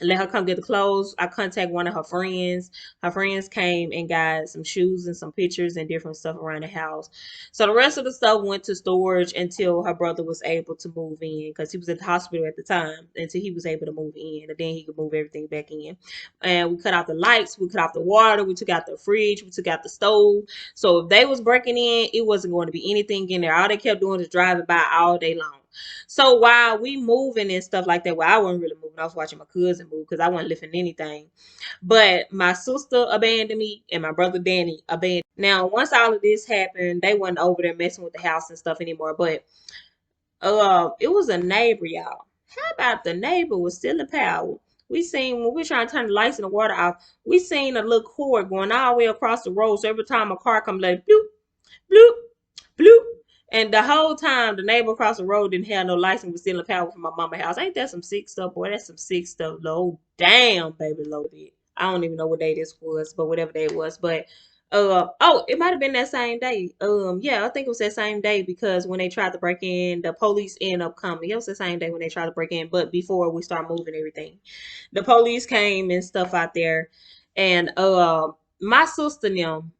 let her come get the clothes. I contact one of her friends. Her friends came and got some shoes and some pictures and different stuff around the house. So the rest of the stuff went to storage until her brother was able to move in because he was at the hospital at the time, until he was able to move in, and then he could move everything back in. And we cut out the lights, we cut out the water, we took out the fridge, we took out the stove. So if they was breaking in, it wasn't going to be anything in there. All they kept doing is driving by all day long. So while we moving and stuff like that, well, I wasn't really moving. I was watching my cousin move because I wasn't lifting anything. But my sister abandoned me and my brother Danny abandoned. Now, once all of this happened, they wasn't over there messing with the house and stuff anymore. But it was a neighbor, y'all. How about the neighbor was still in power? We seen when we were trying to turn the lights and the water off, we seen a little cord going all the way across the road. So every time a car come, like bloop, bloop, bloop. And the whole time, the neighbor across the road didn't have no license, was still in power from my mama's house. Ain't that some sick stuff, boy? That's some sick stuff, low. Damn, baby, low bit. I don't even know what day this was, but whatever day it was. But oh, it might have been that same day. Yeah, I think it was that same day because when they tried to break in, the police ended up coming. It was the same day when they tried to break in, but before we start moving everything, the police came and stuff out there, and my sister and them,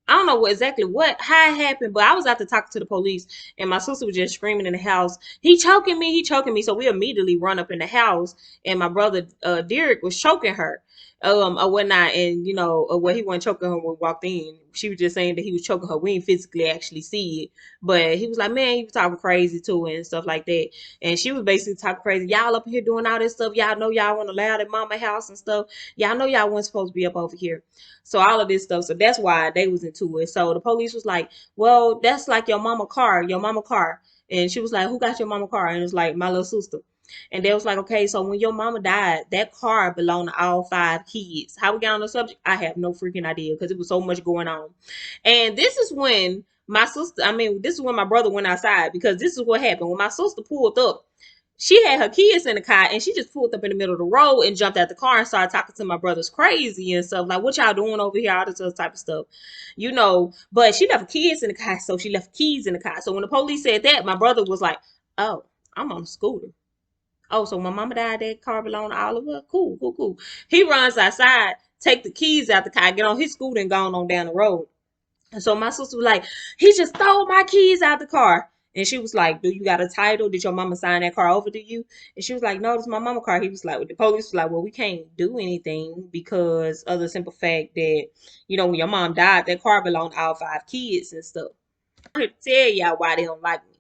I don't know how it happened, but I was out to talk to the police, and my sister was just screaming in the house, "He choking me! He choking me!" So we immediately run up in the house, and my brother Derek was choking her, or whatnot, and he wasn't choking her when we walked in. She was just saying that he was choking her. We didn't physically actually see it, but he was like, "Man, you was talking crazy to her and stuff like that," and she was basically talking crazy. Y'all up here doing all this stuff. Y'all know y'all weren't allowed at mama house and stuff. Y'all know y'all weren't supposed to be up over here. So all of this stuff. So that's why they was into it. So the police was like, "Well, that's like your mama car." And she was like, "Who got your mama car?" And it was like, "My little sister." And they was like, "Okay, so when your mama died, that car belonged to all five kids." How we got on the subject, I have no freaking idea because it was so much going on. And this is when this is when my brother went outside, because this is what happened. When my sister pulled up, she had her kids in the car, and she just pulled up in the middle of the road and jumped out the car and started talking to my brothers crazy and stuff, like, "What y'all doing over here?" All this other type of stuff, but she left her kids in the car, so she left keys in the car. So when the police said that, my brother was like, "Oh, I'm on a scooter. Oh, so my mama died, that car belonged to Oliver. Cool, cool, cool." He runs outside, take the keys out the car, get on his scooter, and gone on down the road. And so my sister was like, "He just stole my keys out the car." And she was like, "Do you got a title? Did your mama sign that car over to you?" And she was like, "No, it's my mama car." He was like, the police was like, "Well, we can't do anything because of the simple fact that, when your mom died, that car belonged to all five kids and stuff." I'm here to tell y'all why they don't like me.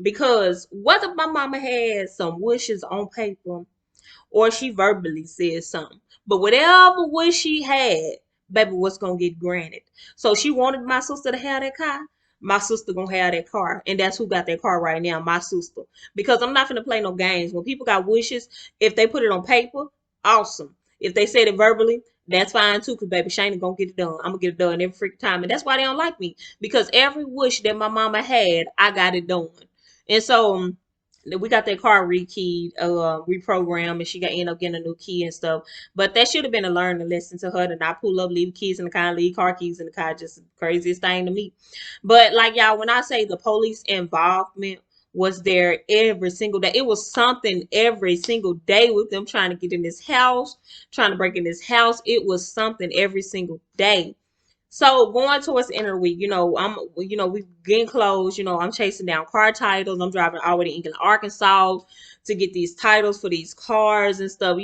Because whether my mama had some wishes on paper or she verbally said something. But whatever wish she had, baby, was gonna get granted. So she wanted my sister to have that car. My sister gonna have that car, and that's who got that car right now, my sister. Because I'm not gonna play no games. When people got wishes, if they put it on paper, awesome. If they said it verbally, that's fine too. Cause baby, Shayna gonna get it done. I'm gonna get it done every freaking time, and that's why they don't like me. Because every wish that my mama had, I got it done. And so we got that car rekeyed, reprogrammed, and she got end up getting a new key and stuff. But that should have been a learning lesson to her, to not pull up, leave keys in the car, leave car keys in the car. Just the craziest thing to me. But like y'all, when I say the police involvement was there every single day, it was something every single day with them trying to get in this house, trying to break in this house. It was something every single day. So going towards the end of the week, we getting close. I'm chasing down car titles. I'm driving all the way to England, Arkansas, to get these titles for these cars and stuff.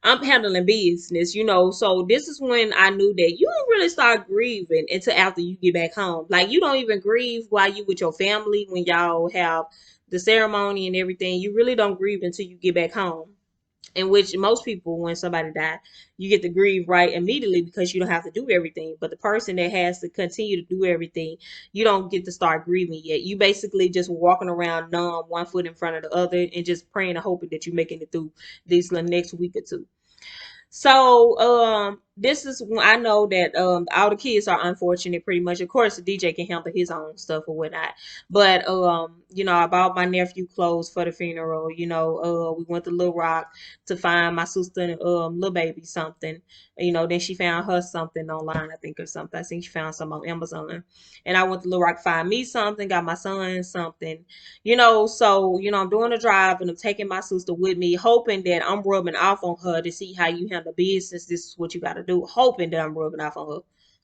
I'm handling business. So this is when I knew that you don't really start grieving until after you get back home. Like, you don't even grieve while you with your family when y'all have the ceremony and everything. You really don't grieve until you get back home. In which most people, when somebody dies, you get to grieve right immediately because you don't have to do everything. But the person that has to continue to do everything, you don't get to start grieving yet. You basically just walking around numb, one foot in front of the other, and just praying and hoping that you're making it through this next week or two. So this is when I know that all the kids are unfortunate pretty much. Of course the DJ can handle his own stuff or whatnot. But I bought my nephew clothes for the funeral. We went to Little Rock to find my sister and little baby something. Then she found her something online, I think, or something. I think she found some on Amazon. And I went to Little Rock to find me something, got my son something. I'm doing a drive and I'm taking my sister with me, hoping that I'm rubbing off on her to see how you handle business. This is what you got to do, hoping that I'm rubbing off on her.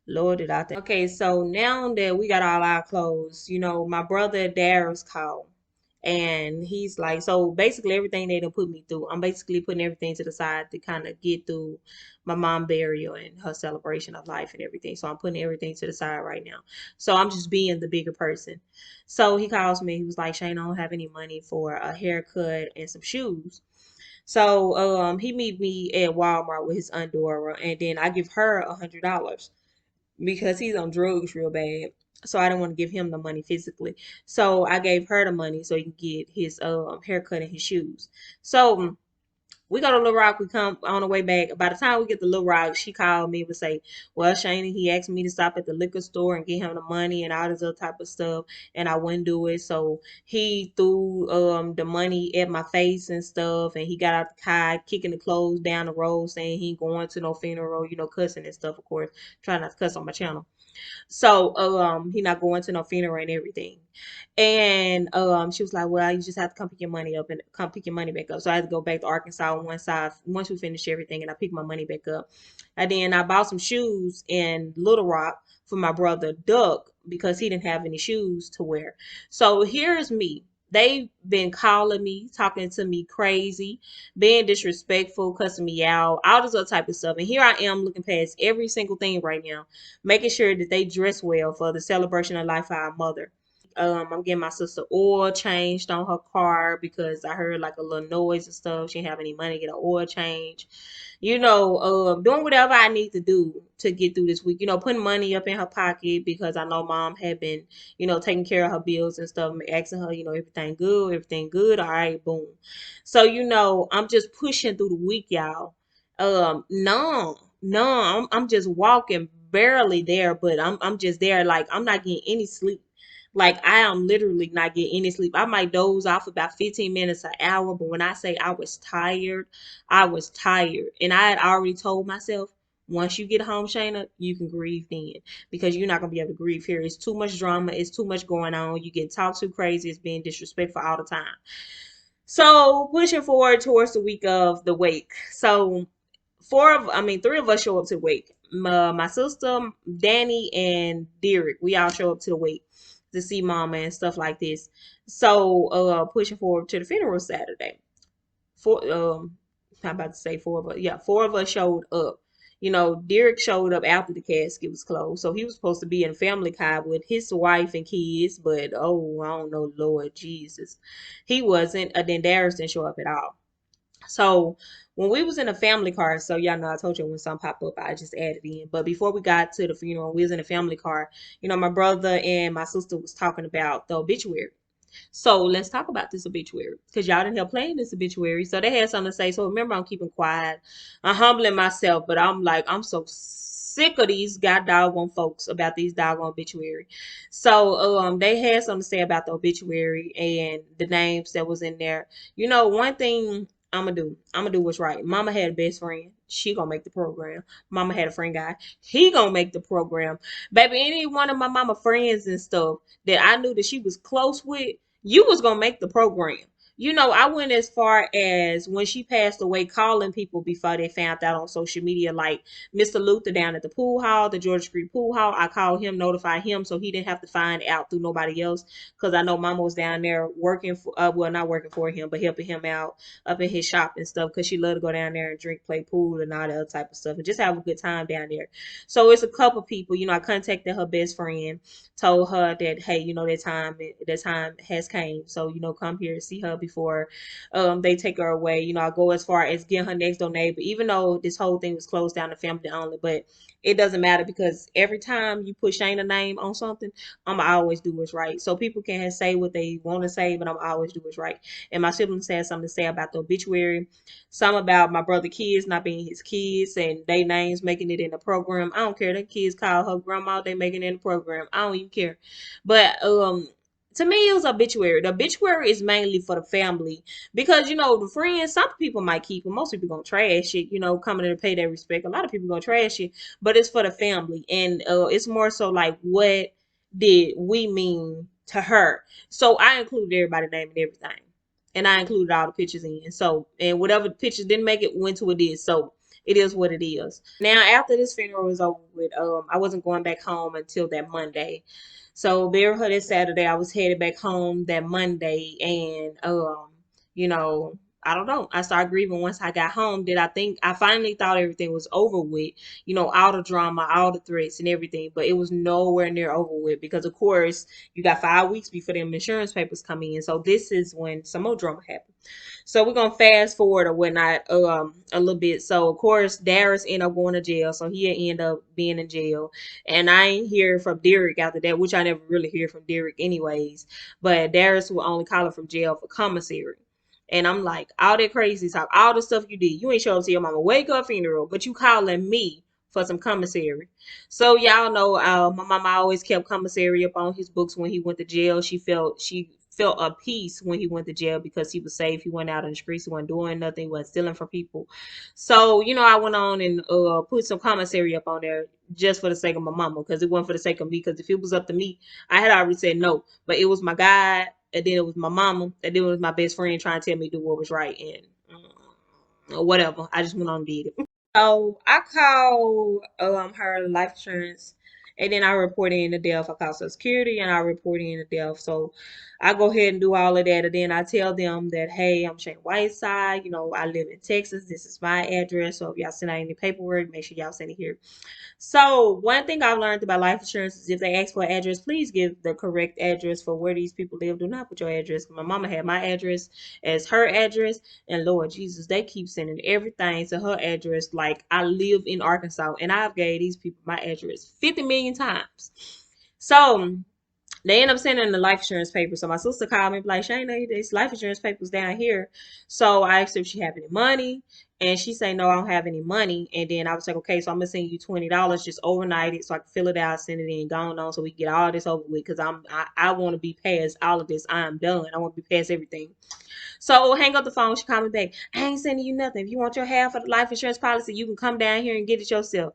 Lord, did I think. Okay, so now that we got all our clothes, my brother Darius called. And he's like, so basically everything they done put me through, I'm basically putting everything to the side to kind of get through my mom burial and her celebration of life and everything. So I'm putting everything to the side right now. So I'm just being the bigger person. So he calls me. He was like, "Shane, I don't have any money for a haircut and some shoes." So he meet me at Walmart with his Aunt Dora, and then I give her $100 because he's on drugs real bad. So I don't want to give him the money physically. So I gave her the money so he can get his haircut and his shoes. So we go to Little Rock. We come on the way back. By the time we get to Little Rock, she called me and would say, "Well, Shana, he asked me to stop at the liquor store and get him the money and all this other type of stuff, and I wouldn't do it. So he threw the money at my face and stuff, and he got out the car, kicking the clothes down the road, saying he ain't going to no funeral, cussing and stuff, of course, trying not to cuss on my channel. So he not going to no funeral and everything. And she was like, well, you just have to come pick your money up and come pick your money back up. So I had to go back to Arkansas on one side once we finished everything, and I picked my money back up. And then I bought some shoes in Little Rock for my brother Duck because he didn't have any shoes to wear. So here's me. They've been calling me, talking to me crazy, being disrespectful, cussing me out, all this other type of stuff. And here I am looking past every single thing right now, making sure that they dress well for the celebration of life of our mother. I'm getting my sister oil changed on her car because I heard like a little noise and stuff. She didn't have any money to get an oil change. Doing whatever I need to do to get through this week. Putting money up in her pocket because I know mom had been, taking care of her bills and stuff, asking her, everything good. All right, boom. So, I'm just pushing through the week, y'all. No, no, I'm just walking barely there, but I'm just there. Like I'm not getting any sleep. Like I am literally not getting any sleep. I might doze off about 15 minutes an hour, but when I say I was tired, I was tired. And I had already told myself, once you get home, Shayna, you can grieve then because you're not gonna be able to grieve here. It's too much drama, it's too much going on. You get talked too crazy, it's being disrespectful all the time. So pushing forward towards the week of the wake. So three of us show up to the wake. My sister, Danny, and Derek. We all show up to the wake to see mama and stuff like this. So pushing forward to the funeral Saturday. Four I'm about to say four of us. Yeah, four of us showed up. Derek showed up after the casket was closed. So he was supposed to be in family car with his wife and kids, but oh, I don't know, Lord Jesus. He wasn't. Then Darius didn't show up at all. So when we was in a family car, so y'all know I told you when something pop up, I just added in. But before we got to the funeral, we was in a family car. My brother and my sister was talking about the obituary. So let's talk about this obituary because y'all didn't help playing this obituary. So they had something to say. So remember, I'm keeping quiet. I'm humbling myself, but I'm like, I'm so sick of these god doggone folks about these doggone obituary. So they had something to say about the obituary and the names that was in there. One thing I'm gonna do what's right. Mama had a best friend. She gonna make the program. Mama had a friend guy. He gonna make the program. Baby, any one of my mama friends and stuff that I knew that she was close with, you was gonna make the program. I went as far as when she passed away, calling people before they found out on social media, like Mr. Luther down at the pool hall, the Georgia Street pool hall. I called him, notified him, so he didn't have to find out through nobody else. Because I know Mama was down there working for, well, not working for him, but helping him out up in his shop and stuff. Because she loved to go down there and drink, play pool, and all that other type of stuff, and just have a good time down there. So it's a couple people. I contacted her best friend, told her that hey, that time has came, so come here and see her before they take her away. I go as far as getting her next door neighbor, even though this whole thing was closed down to family only, but it doesn't matter because every time you put Shayna's name on something, I'm always do what's right. So people can say what they want to say, but I'm always do what's right. And my siblings had something to say about the obituary, some about my brother kids not being his kids and they names making it in the program. I don't care. The kids call her grandma, they making it in the program. I don't even care. But to me, it was obituary. The obituary is mainly for the family because the friends. Some people might keep it. Most people gonna trash it. Coming to pay their respect. A lot of people gonna trash it, but it's for the family, and it's more so like what did we mean to her. So I included everybody's name and everything, and I included all the pictures in. So and whatever the pictures didn't make it went to it is. So it is what it is. Now after this funeral was over with, I wasn't going back home until that Monday. So buried her that Saturday. I was headed back home that Monday, and you know, I don't know. I started grieving once I got home. Did I think I finally thought everything was over with? All the drama, all the threats, and everything, but it was nowhere near over with because, of course, you got 5 weeks before them insurance papers come in. So this is when some more drama happened. So we're gonna fast forward or whatnot a little bit. So of course Darius ended up going to jail. So he ended up being in jail. And I ain't hear from Derek after that, which I never really hear from Derek anyways. But Darius will only call him from jail for commissary. And I'm like, all that crazy talk, all the stuff you did, you ain't show up to your mama wake up funeral, but you calling me for some commissary. So y'all know my mama always kept commissary up on his books when he went to jail. She felt a peace when he went to jail because he was safe. He went out in the streets. He wasn't doing nothing. He wasn't stealing from people. So, I went on and put some commentary up on there just for the sake of my mama, because it wasn't for the sake of me. Because if it was up to me, I had already said no. But it was my God, and then it was my mama, and then it was my best friend trying to tell me to do what was right, and whatever. I just went on and did it. So I called her life insurance, and then I report in the death. I call Social Security and I report in the death. So I go ahead and do all of that, and then I tell them that, hey, I'm Shane Whiteside. I live in Texas. This is my address. So if y'all send out any paperwork, make sure y'all send it here. So one thing I've learned about life insurance is if they ask for an address, please give the correct address for where these people live. Do not put your address. My mama had my address as her address, and Lord Jesus, they keep sending everything to her address. Like, I live in Arkansas, and I've gave these people my address 50 million times. So they end up sending the life insurance paper. So my sister called me like, "ShayJanai, these life insurance papers down here." So I asked her if she have any money, and she said, "No, I don't have any money." And then I was like, "Okay, so I'm gonna send you $20, just overnight it, so I can fill it out, send it in, gone on, so we can get all this over with. Because I want to be past all of this. I'm done. I want to be past everything." So hang up the phone. She called me back. "I ain't sending you nothing. If you want your half of the life insurance policy, you can come down here and get it yourself."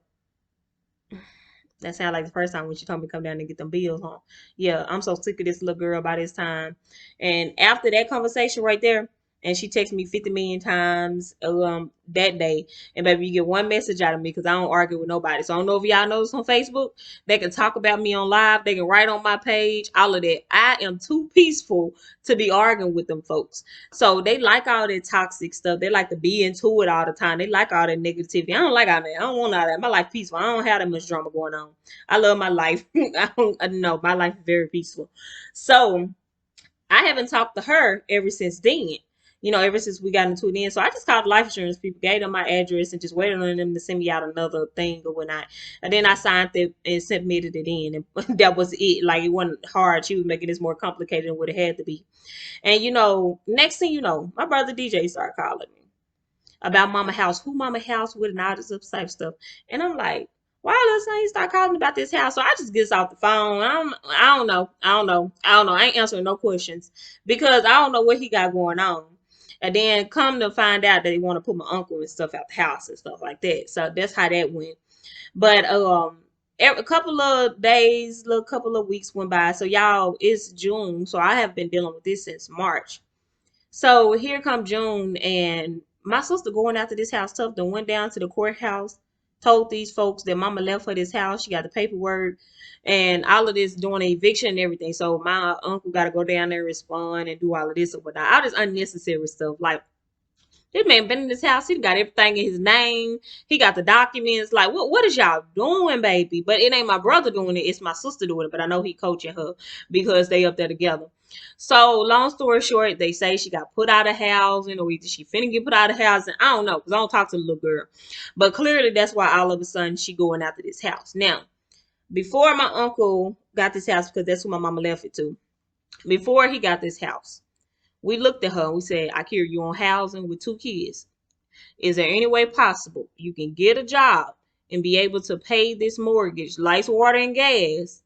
That sounded like the first time when she told me to come down and get them bills on. Yeah, I'm so sick of this little girl by this time. And after that conversation right there, and she texted me 50 million times that day. And baby, you get one message out of me because I don't argue with nobody. So I don't know if y'all notice on Facebook, they can talk about me on live, they can write on my page, all of that. I am too peaceful to be arguing with them folks. So they like all that toxic stuff. They like to be into it all the time. They like all that negativity. I don't like all that. I don't want all that. My life peaceful. I don't have that much drama going on. I love my life. I know my life is very peaceful. So I haven't talked to her ever since then. Ever since we got into it then. So I just called life insurance people, gave them my address, and just waited on them to send me out another thing or whatnot. And then I signed it and submitted it in, and that was it. Like, it wasn't hard. She was making this more complicated than what it had to be. And next thing you know, my brother DJ started calling me about mama house, who mama house with, and all this other type stuff. And I'm like, why does he start calling about this house? So I just gets off the phone. I don't know. I ain't answering no questions because I don't know what he got going on. And then come to find out that they want to put my uncle and stuff out the house and stuff like that. So that's how that went. But a couple of days, little couple of weeks went by. So y'all, it's June. So I have been dealing with this since March. So here come June, and my sister going after this house tough. Then went down to the courthouse, told these folks that mama left her this house. She got the paperwork and all of this, doing an eviction and everything. So my uncle got to go down there, respond, and do all of this or whatnot. All this unnecessary stuff. Like, this man been in this house. He got everything in his name. He got the documents. Like, what is y'all doing, baby? But it ain't my brother doing it. It's my sister doing it. But I know he coaching her because they up there together. So long story short, they say she got put out of housing, or either she finna get put out of housing. I don't know, because I don't talk to the little girl. But clearly that's why all of a sudden she going after this house. Now, before my uncle got this house, because that's who my mama left it to, before he got this house, we looked at her and we said, "I hear you on housing with 2 kids. Is there any way possible you can get a job and be able to pay this mortgage, lights, water, and gas?"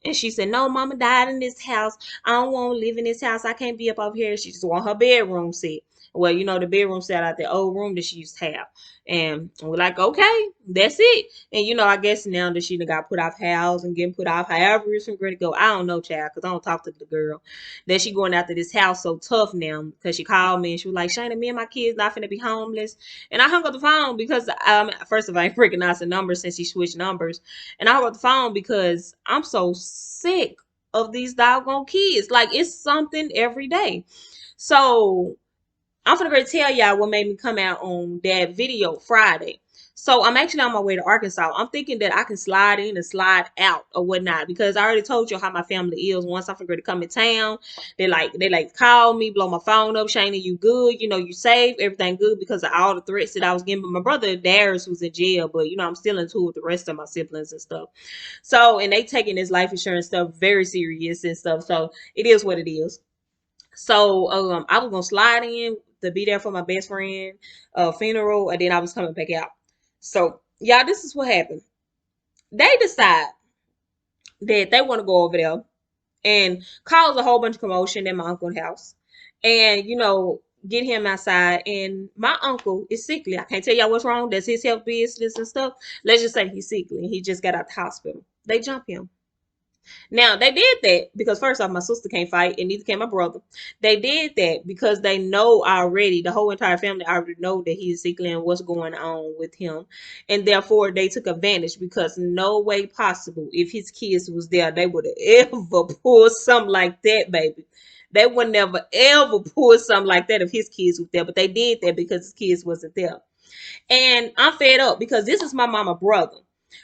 And she said, "No, mama died in this house. I don't want to live in this house. I can't be up over here." She just want her bedroom set. Well, the bedroom set out the old room that she used to have. And we're like, okay, that's it. And I guess now that she done got put off house and getting put off, however it's going to go, I don't know, child, because I don't talk to the girl. That she going after this house so tough now, because she called me and she was like, "ShayJanai, me and my kids not finna be homeless." And I hung up the phone because, first of all, I ain't recognized the number since she switched numbers. And I hung up the phone because I'm so sick of these doggone kids. Like, it's something every day. So I'm gonna tell y'all what made me come out on that video Friday. So I'm actually on my way to Arkansas. I'm thinking that I can slide in and slide out or whatnot, because I already told you how my family is. Once I'm to come in town, they call me, blow my phone up. "ShayJanai, you good? You safe? Everything good?" Because of all the threats that I was getting. But my brother Darius was in jail, but I'm still in tour with the rest of my siblings and stuff. So, and they taking this life insurance stuff very serious and stuff. So it is what it is. So I was gonna slide in to be there for my best friend funeral, and then I was coming back out. So y'all, this is what happened. They decide that they want to go over there and cause a whole bunch of commotion in my uncle's house. And, get him outside. And my uncle is sickly. I can't tell y'all what's wrong. That's his health business and stuff. Let's just say he's sickly. He just got out the hospital. They jump him. Now they did that because first off, my sister can't fight, and neither can my brother. They did that because they know already, the whole entire family already know that he's sickly and what's going on with him, and therefore they took advantage because no way possible if his kids was there they would have ever pulled something like that, baby. They would never ever pull something like that if his kids was there, but they did that because his kids wasn't there. And I'm fed up because this is my mama brother.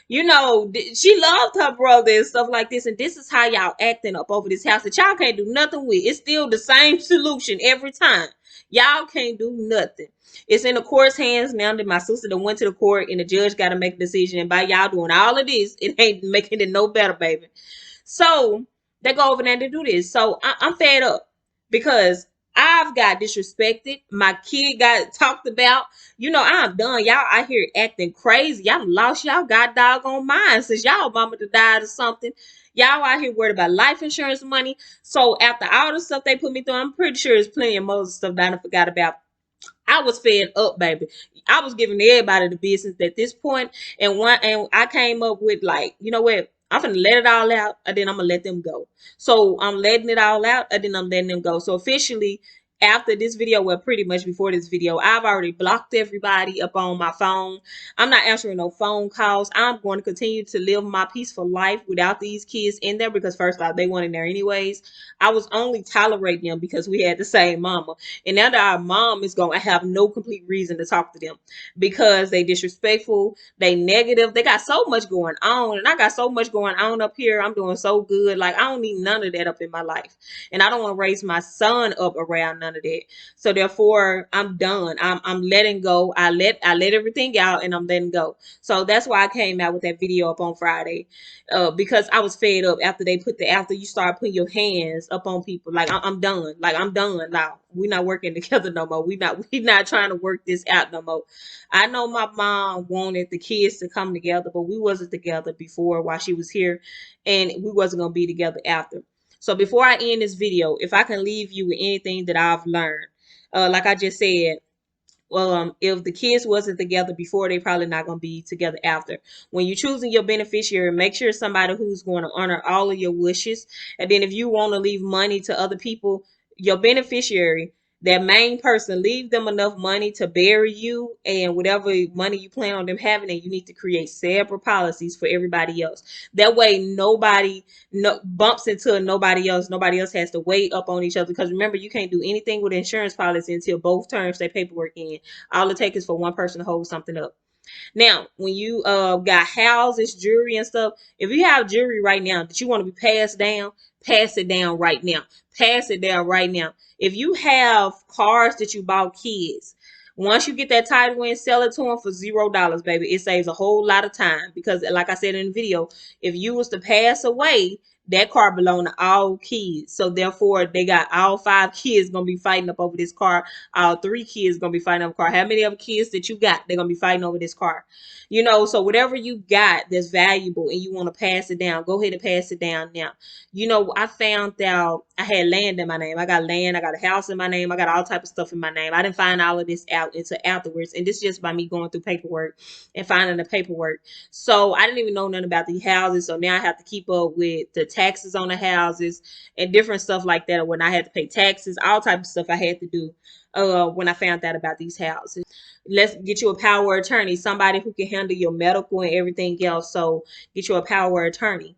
She loved her brother and stuff like this. And this is how y'all acting up over this house that y'all can't do nothing with. It's still the same solution every time. Y'all can't do nothing. It's in the court's hands now that my sister done went to the court and the judge got to make a decision. And by y'all doing all of this, it ain't making it no better, baby. So they go over there and they do this. So I'm fed up because I've got disrespected. My kid got talked about. I'm done. Y'all out here acting crazy. Y'all lost y'all got doggone mind since y'all mama to died or something. Y'all out here worried about life insurance money. So after all the stuff they put me through, I'm pretty sure there's plenty of more stuff that I forgot about. I was fed up, baby. I was giving everybody the business at this point, and I came up with, like, you know what? I'm gonna let it all out, and then I'm gonna let them go. So I'm letting it all out, and then I'm letting them go. So officially, after this video, well, pretty much before this video, I've already blocked everybody up on my phone. I'm not answering no phone calls. I'm going to continue to live my peaceful life without these kids in there because first off, they weren't in there anyways. I was only tolerating them because we had the same mama. And now that our mom is going to have no complete reason to talk to them because they disrespectful, they negative, they got so much going on, and I got so much going on up here. I'm doing so good. Like, I don't need none of that up in my life, and I don't want to raise my son up around none of that. So therefore, I'm done. I'm letting go. I let everything out, and I'm letting go. So that's why I came out with that video up on Friday, because I was fed up after you start putting your hands up on people. Like, I'm done. Like, I'm done now. We're not working together no more. We not trying to work this out no more. I know my mom wanted the kids to come together, but we wasn't together before while she was here, and we wasn't gonna be together after. So before I end this video, if I can leave you with anything that I've learned, like I just said, well, if the kids wasn't together before, they probably not gonna be together after. When you're choosing your beneficiary, make sure it's somebody who's going to honor all of your wishes. And then if you want to leave money to other people, your beneficiary, that main person, leave them enough money to bury you and whatever money you plan on them having, and you need to create separate policies for everybody else. That way nobody bumps into nobody else. Nobody else has to wait up on each other. Because remember, you can't do anything with insurance policy until both terms they paperwork in. All it takes is for one person to hold something up. Now, when you got houses, jewelry and stuff, if you have jewelry right now that you want to be passed down, pass it down right now. Pass it down right now. If you have cars that you bought kids, once you get that title in, sell it to them for $0, baby. It saves a whole lot of time because, like I said in the video, if you was to pass away, that car belong to all kids. So therefore, they got all 5 kids gonna be fighting up over this car. All 3 kids gonna be fighting over the car. How many other kids that you got? They're gonna be fighting over this car. So whatever you got that's valuable and you want to pass it down, go ahead and pass it down now. I found out I had land in my name. I got land. I got a house in my name. I got all type of stuff in my name. I didn't find all of this out until afterwards. And this is just by me going through paperwork and finding the paperwork. So I didn't even know nothing about the houses. So now I have to keep up with the taxes on the houses and different stuff like that. When I had to pay taxes, all type of stuff I had to do when I found out about these houses. Let's get you a power attorney, somebody who can handle your medical and everything else. So get you a power attorney.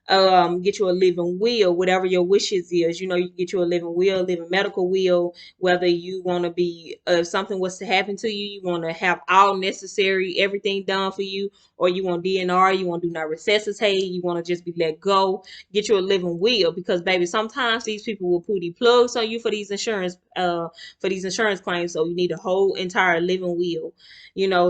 Get you a living will, whatever your wishes is. You can get you a living will, living medical will, whether you want to be, if something was to happen to you, you want to have all necessary, everything done for you, or you want DNR, you want to do not resuscitate, you want to just be let go. Get you a living will, because baby, sometimes these people will put the plugs on you for these insurance claims. So you need a whole entire living will.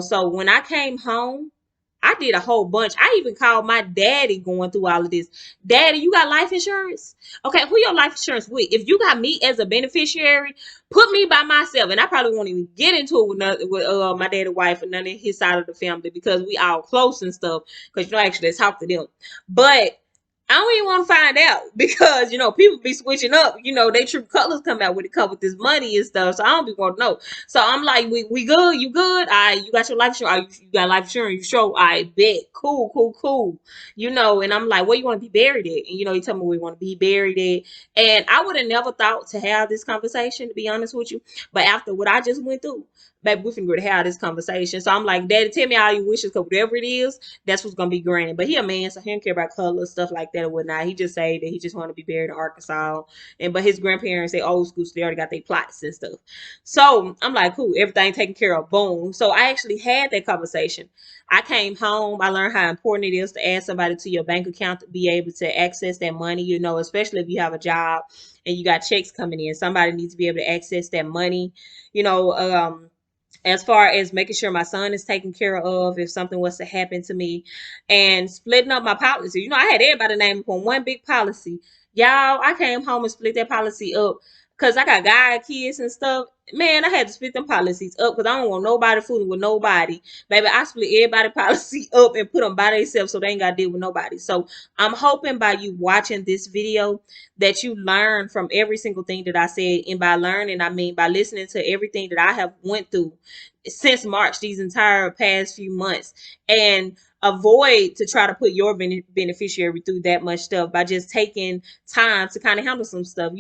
So when I came home, I did a whole bunch. I even called my daddy going through all of this. Daddy, you got life insurance? Okay, who your life insurance with? If you got me as a beneficiary, put me by myself. And I probably won't even get into it with my daddy's wife and none of his side of the family because we all close and stuff. Because actually talk to them. But I don't even want to find out because people be switching up. They true colors come out when it come with this money and stuff. So I don't be want to know. So I'm like, we good? You good? You got your life insurance? You got life insurance? You show? I bet. Cool, cool, cool. And I'm like, where you want to be buried at? And he tell me where you want to be buried at. And I would have never thought to have this conversation, to be honest with you. But after what I just went through, baby, we finna have this conversation. So I'm like, Daddy, tell me all your wishes, because whatever it is, that's what's gonna be granted. But he a man, so he don't care about color, stuff like that or whatnot. He just say that he just want to be buried in Arkansas. But his grandparents, they old school, so they already got their plots and stuff. So I'm like, cool, everything taken care of, boom. So I actually had that conversation. I came home, I learned how important it is to add somebody to your bank account to be able to access that money, especially if you have a job and you got checks coming in. Somebody needs to be able to access that money, you know, um, as far as making sure my son is taken care of if something was to happen to me, and splitting up my policy. I had everybody name on one big policy. Y'all, I came home and split that policy up because I got guy kids and stuff. Man, I had to split them policies up because I don't want nobody fooling with nobody. Baby, I split everybody policy up and put them by themselves so they ain't got to deal with nobody. So I'm hoping by you watching this video that you learn from every single thing that I said. And by learning, I mean by listening to everything that I have went through since March, these entire past few months, and avoid to try to put your beneficiary through that much stuff by just taking time to kind of handle some stuff.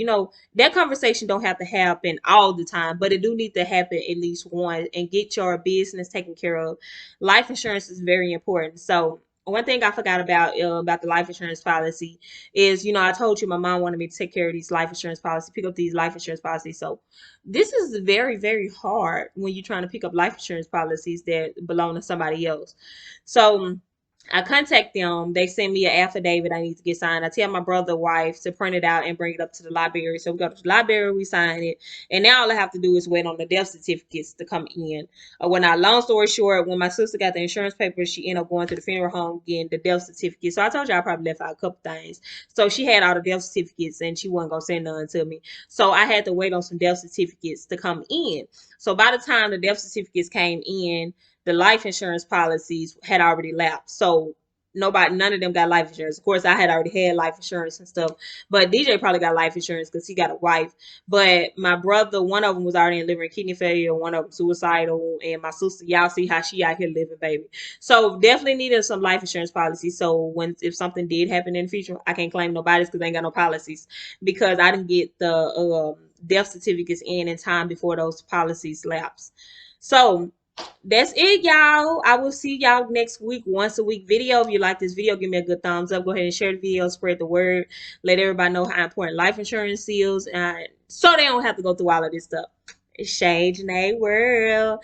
That conversation don't have to happen all the time, but it do need to happen at least once, and get your business taken care of. Life insurance is very important. So one thing I forgot about the life insurance policy is, I told you my mom wanted me to take care of these life insurance policies, pick up these life insurance policies. So this is very, very hard when you're trying to pick up life insurance policies that belong to somebody else. So I contact them. They send me an affidavit I need to get signed. I tell my brother wife to print it out and bring it up to the library. So we go to the library, we sign it, and now all I have to do is wait on the death certificates to come in. Long story short, when my sister got the insurance papers, she ended up going to the funeral home getting the death certificate. So I told you I probably left out a couple things. So she had all the death certificates and she wasn't gonna send none to me. So I had to wait on some death certificates to come in. So by the time the death certificates came in, the life insurance policies had already lapsed. So none of them got life insurance. Of course, I had already had life insurance and stuff, but DJ probably got life insurance because he got a wife. But my brother, one of them was already in liver and kidney failure, one of them suicidal, and my sister, y'all see how she out here living, baby. So definitely needed some life insurance policies. So if something did happen in the future, I can't claim nobody's because they ain't got no policies, because I didn't get the death certificates in time before those policies lapse. So that's it, y'all. I will see y'all next week, once a week video. If you like this video, give me a good thumbs up. Go ahead and share the video, spread the word, let everybody know how important life insurance is, so they don't have to go through all of this stuff. It's ShayJanai World.